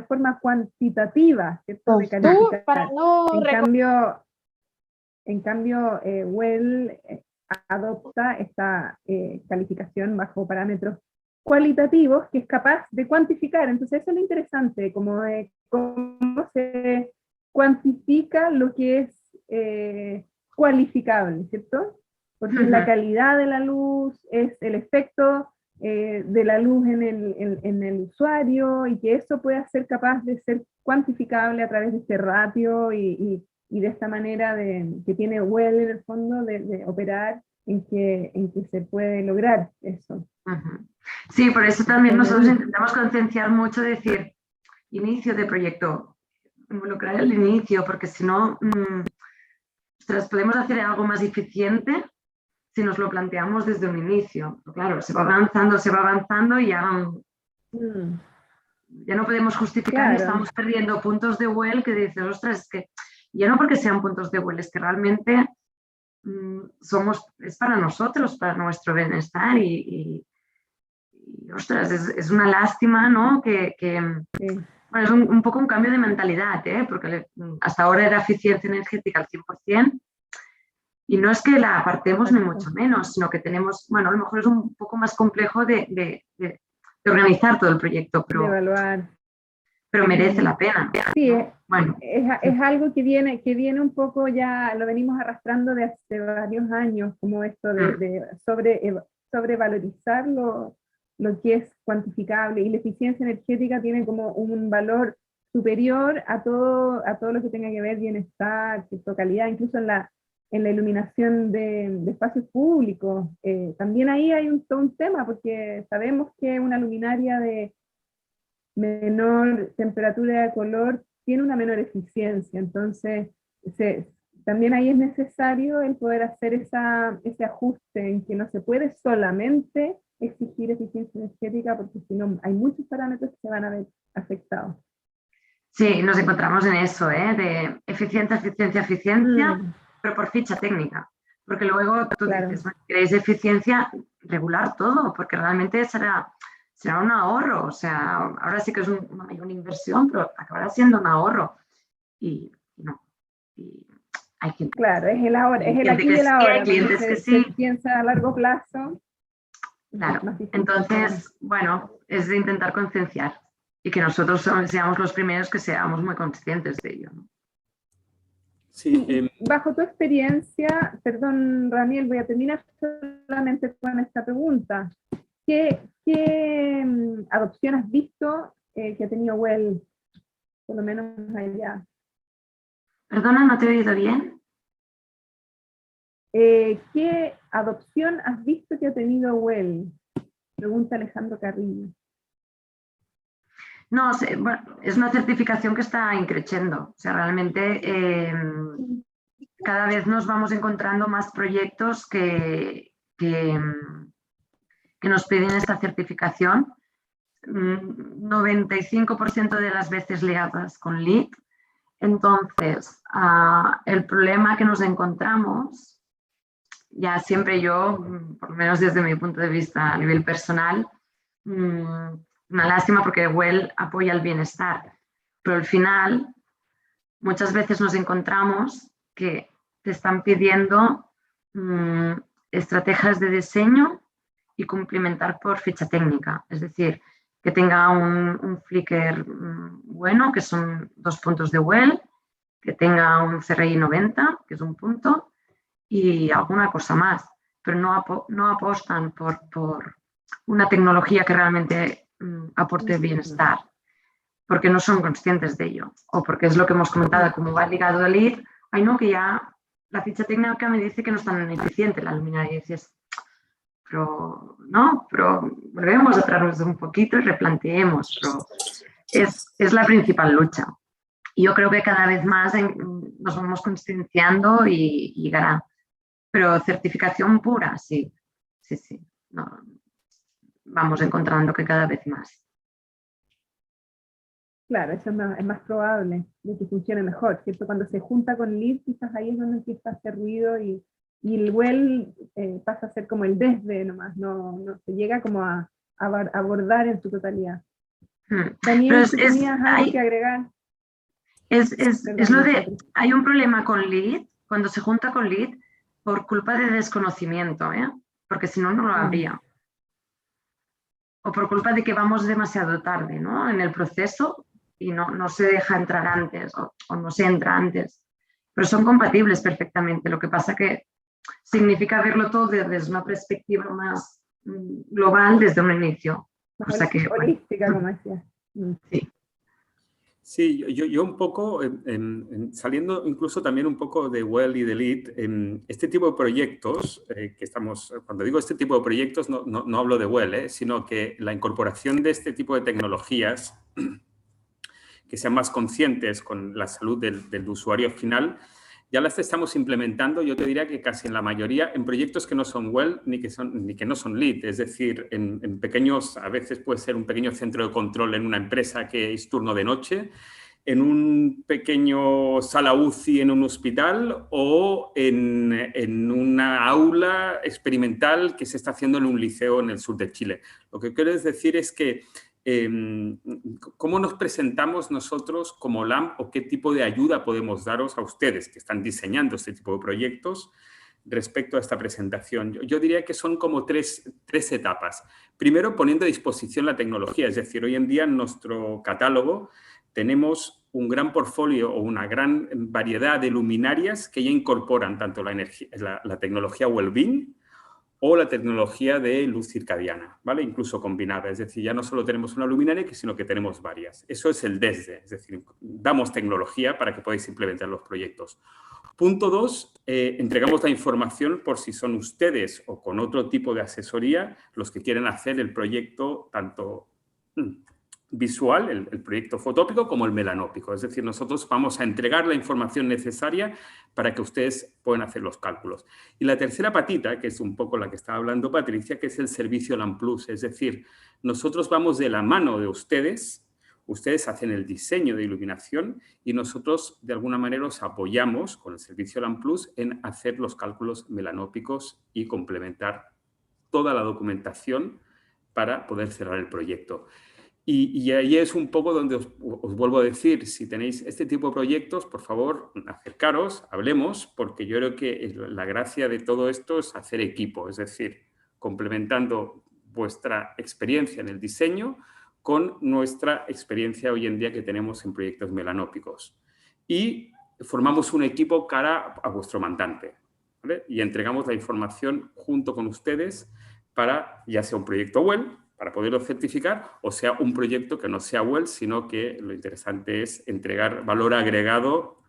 forma cuantitativa, ¿cierto?, de calificar. En cambio, WELL adopta esta calificación bajo parámetros cualitativos que es capaz de cuantificar. Entonces eso es lo interesante, como de cómo se cuantifica lo que es cualificable, ¿cierto? Porque es la calidad de la luz, es el efecto de la luz en el usuario, y que eso pueda ser capaz de ser cuantificable a través de este ratio y y de esta manera que tiene Well en el fondo de operar en que se puede lograr eso. Sí, por eso también nosotros intentamos concienciar mucho, decir, inicio de proyecto, involucrar el inicio, porque si no, podemos hacer algo más eficiente si nos lo planteamos desde un inicio. Claro, se va avanzando y ya no podemos justificar, claro. y estamos perdiendo puntos de Well que dices, ostras, es que ya no porque sean puntos de Well, es que realmente es para nosotros, para nuestro bienestar y ostras, es una lástima, ¿no? Que bueno, es un poco un cambio de mentalidad, ¿eh? Porque hasta ahora era eficiencia energética al 100%. Y no es que la apartemos ni mucho menos, sino que tenemos, bueno, a lo mejor es un poco más complejo de organizar todo el proyecto, de evaluar. Pero merece la pena. Sí, ¿no? Bueno, es algo que viene un poco ya, lo venimos arrastrando de hace varios años, como esto de sobrevalorizar lo que es cuantificable, y la eficiencia energética tiene como un valor superior a todo lo que tenga que ver bienestar, calidad, incluso en la iluminación de espacios públicos. También ahí hay todo un tema, porque sabemos que una luminaria de menor temperatura de color tiene una menor eficiencia, entonces también ahí es necesario el poder hacer ese ajuste en que no se puede solamente exigir eficiencia energética, porque si no hay muchos parámetros que se van a ver afectados. Sí, nos encontramos en eso, de eficiencia, pero por ficha técnica. Porque luego tú dices, bueno, queréis eficiencia, regular todo, porque realmente será un ahorro. O sea, ahora sí que es una inversión, pero acabará siendo un ahorro. Y no. Y hay gente, claro, es el ahora, es el aquí y el ahora. Hay clientes que sí. Se piensa a largo plazo. Claro. Entonces, bueno, es de intentar concienciar y que nosotros seamos los primeros que seamos muy conscientes de ello, ¿no? Sí, bajo tu experiencia, perdón, Raniel, voy a terminar solamente con esta pregunta. ¿Qué adopción has visto que ha tenido Well, por lo menos allá? Perdona, no te he oído bien. ¿Qué adopción has visto que ha tenido Well? Pregunta Alejandro Carrillo. No, bueno, es una certificación que está increciendo. O sea, realmente cada vez nos vamos encontrando más proyectos que nos piden esta certificación. 95% de las veces ligadas con LEED. Entonces, el problema que nos encontramos, ya siempre yo, por lo menos desde mi punto de vista a nivel personal, una lástima porque Well apoya el bienestar, pero al final muchas veces nos encontramos que te están pidiendo estrategias de diseño y complementar por ficha técnica, es decir, que tenga un flicker bueno, que son 2 puntos de Well, que tenga un CRI 90, que es un punto, y alguna cosa más, pero no apostan por una tecnología que realmente aporte bienestar, porque no son conscientes de ello, o porque es lo que hemos comentado, como va ligado al LEED, ay no, que ya la ficha técnica me dice que no es tan eficiente la luminaria, y dices, pero volvemos a atrás un poquito y replanteemos, pero es la principal lucha. Y yo creo que cada vez más nos vamos concienciando y llegará. Pero certificación pura, sí. No, vamos encontrando que cada vez más. Claro, eso es más probable de que funcione mejor, ¿cierto? Cuando se junta con LEED, quizás ahí es donde empieza a hacer ruido y el Well pasa a ser como el desde nomás, no se llega como a abordar en su totalidad. También tenías algo que agregar. Es lo de, hay un problema con LEED, cuando se junta con LEED, por culpa de desconocimiento, porque si no, no lo habría. O por culpa de que vamos demasiado tarde, ¿no? En el proceso y no se deja entrar antes o no se entra antes. Pero son compatibles perfectamente. Lo que pasa que significa verlo todo desde una perspectiva más global desde un inicio. O sea que, holística, como decía. Sí. Sí, yo un poco, saliendo incluso también un poco de WELL y de LEED, este tipo de proyectos que estamos, cuando digo este tipo de proyectos no hablo de WELL, sino que la incorporación de este tipo de tecnologías que sean más conscientes con la salud del usuario final, ya las estamos implementando, yo te diría que casi en la mayoría, en proyectos que no son WELL ni que no son LEED, es decir, en pequeños, a veces puede ser un pequeño centro de control en una empresa que es turno de noche, en un pequeño sala UCI en un hospital o en una aula experimental que se está haciendo en un liceo en el sur de Chile. Lo que quiero decir es que ¿cómo nos presentamos nosotros como LAMP o qué tipo de ayuda podemos daros a ustedes que están diseñando este tipo de proyectos respecto a esta presentación? Yo diría que son como tres etapas. Primero, poniendo a disposición la tecnología, es decir, hoy en día en nuestro catálogo tenemos un gran portfolio o una gran variedad de luminarias que ya incorporan tanto la tecnología Wellbeing o la tecnología de luz circadiana, ¿vale? Incluso combinada, es decir, ya no solo tenemos una luminaria, sino que tenemos varias. Eso es el desde, es decir, damos tecnología para que podáis implementar los proyectos. Punto 2, entregamos la información por si son ustedes o con otro tipo de asesoría los que quieren hacer el proyecto tanto visual, el proyecto fotópico, como el melanópico. Es decir, nosotros vamos a entregar la información necesaria para que ustedes puedan hacer los cálculos. Y la tercera patita, que es un poco la que estaba hablando Patricia, que es el servicio LAMP Plus. Es decir, nosotros vamos de la mano de ustedes, ustedes hacen el diseño de iluminación y nosotros de alguna manera os apoyamos con el servicio LAMP Plus en hacer los cálculos melanópicos y complementar toda la documentación para poder cerrar el proyecto. Y ahí es un poco donde os vuelvo a decir, si tenéis este tipo de proyectos, por favor, acercaros, hablemos, porque yo creo que la gracia de todo esto es hacer equipo, es decir, complementando vuestra experiencia en el diseño con nuestra experiencia hoy en día que tenemos en proyectos melanópicos. Y formamos un equipo cara a vuestro mandante, ¿vale? Y entregamos la información junto con ustedes para, ya sea un proyecto WELL, para poderlo certificar, o sea un proyecto que no sea WELL, sino que lo interesante es entregar valor agregado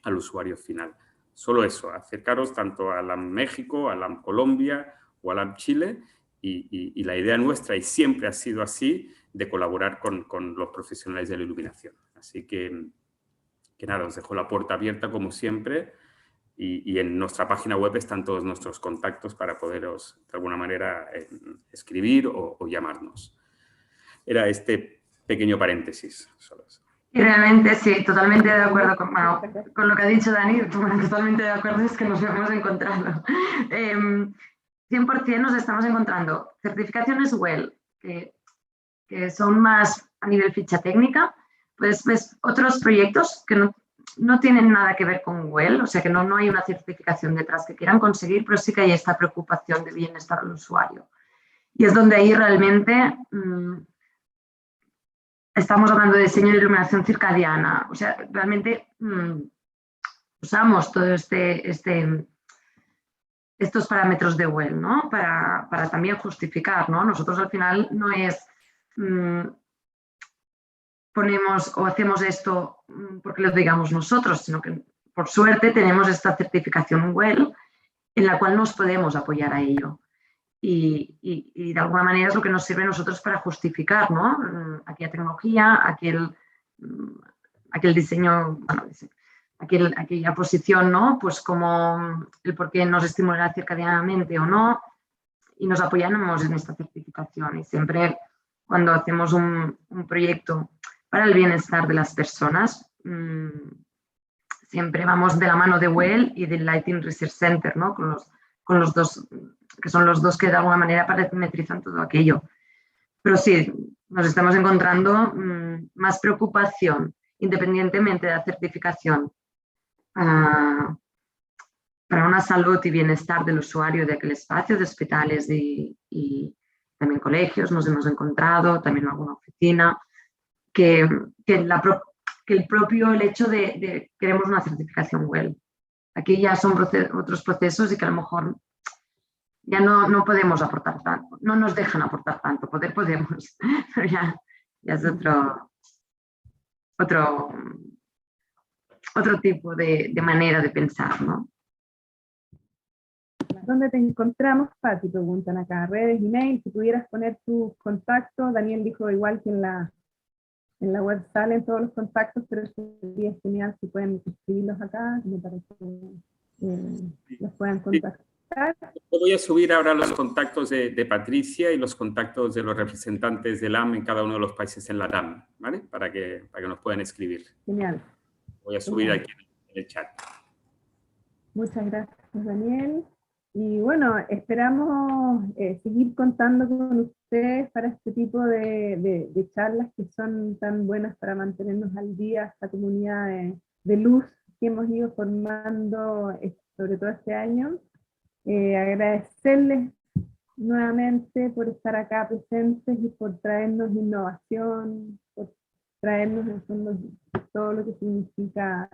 al usuario final. Solo eso, acercaros tanto a LAMP México, a LAMP Colombia o a LAMP Chile, y la idea nuestra, y siempre ha sido así, de colaborar con los profesionales de la iluminación. Así que nada, os dejo la puerta abierta como siempre, y en nuestra página web están todos nuestros contactos para poderos, de alguna manera, escribir o llamarnos. Era este pequeño paréntesis. Solo eso. Y realmente sí, totalmente de acuerdo con lo que ha dicho Dani, totalmente de acuerdo, es que nos hemos encontrado. 100% nos estamos encontrando certificaciones WELL, que son más a nivel ficha técnica, pues otros proyectos que no tienen nada que ver con WELL, o sea que no hay una certificación detrás que quieran conseguir, pero sí que hay esta preocupación de bienestar del usuario. Y es donde ahí realmente estamos hablando de diseño de iluminación circadiana, o sea, realmente usamos todo estos parámetros de WELL, ¿no? Para también justificar, ¿no? Nosotros al final no es ponemos o hacemos esto porque lo digamos nosotros, sino que por suerte tenemos esta certificación WELL en la cual nos podemos apoyar a ello. Y de alguna manera es lo que nos sirve a nosotros para justificar, ¿no? Aquella tecnología, aquel diseño, bueno, aquella posición, ¿no? Pues como el por qué nos estimulará circadianamente o no, y nos apoyamos en esta certificación. Y siempre cuando hacemos un proyecto para el bienestar de las personas, siempre vamos de la mano de WELL y del Lighting Research Center, ¿no? Con los dos, que son los dos que de alguna manera parametrizan todo aquello. Pero sí, nos estamos encontrando más preocupación, independientemente de la certificación, para una salud y bienestar del usuario de aquel espacio, de hospitales y también colegios, nos hemos encontrado, también en alguna oficina, que el propio hecho de queremos una certificación WELL. Aquí ya son otros procesos y que a lo mejor ya no podemos aportar tanto, no nos dejan aportar tanto, podemos, pero ya es otro otro tipo de manera de pensar, ¿no? ¿Dónde te encontramos, Pati? Preguntan acá, redes, email, si pudieras poner tus contactos. Daniel dijo igual que en la web salen todos los contactos, pero sería genial si pueden escribirlos acá, como para que los puedan contactar. Yo voy a subir ahora los contactos de Patricia y los contactos de los representantes del AM en cada uno de los países en la TAM, ¿vale? Para que nos puedan escribir. Genial. Voy a subir aquí en el chat. Muchas gracias, Daniel. Y bueno, esperamos seguir contando con ustedes para este tipo de charlas que son tan buenas para mantenernos al día, esta comunidad de luz que hemos ido formando, sobre todo este año. Agradecerles nuevamente por estar acá presentes y por traernos innovación, por traernos en fondo todo lo que significa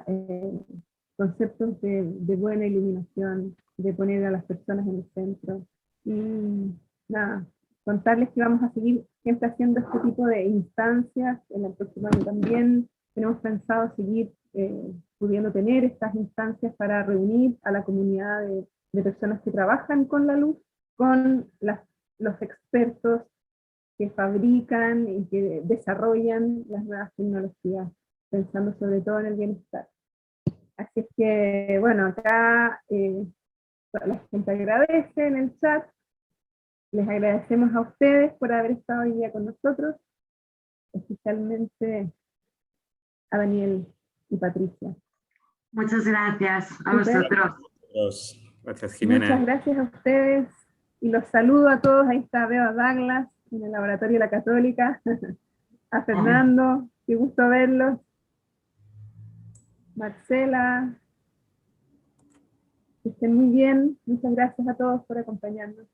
conceptos de buena iluminación, de poner a las personas en el centro. Y nada, contarles que vamos a seguir siempre haciendo este tipo de instancias. En el próximo año también tenemos pensado seguir pudiendo tener estas instancias para reunir a la comunidad de personas que trabajan con la luz, con los expertos que fabrican y que desarrollan las nuevas tecnologías, pensando sobre todo en el bienestar. Así es que, bueno, acá la gente agradece en el chat, les agradecemos a ustedes por haber estado hoy día con nosotros, especialmente a Daniel y Patricia. Muchas gracias a vosotros. Gracias, Jimena. Muchas gracias a ustedes y los saludo a todos. Ahí está Beba Douglas en el Laboratorio de la Católica, a Fernando, qué gusto verlos, Marcela, que estén muy bien. Muchas gracias a todos por acompañarnos.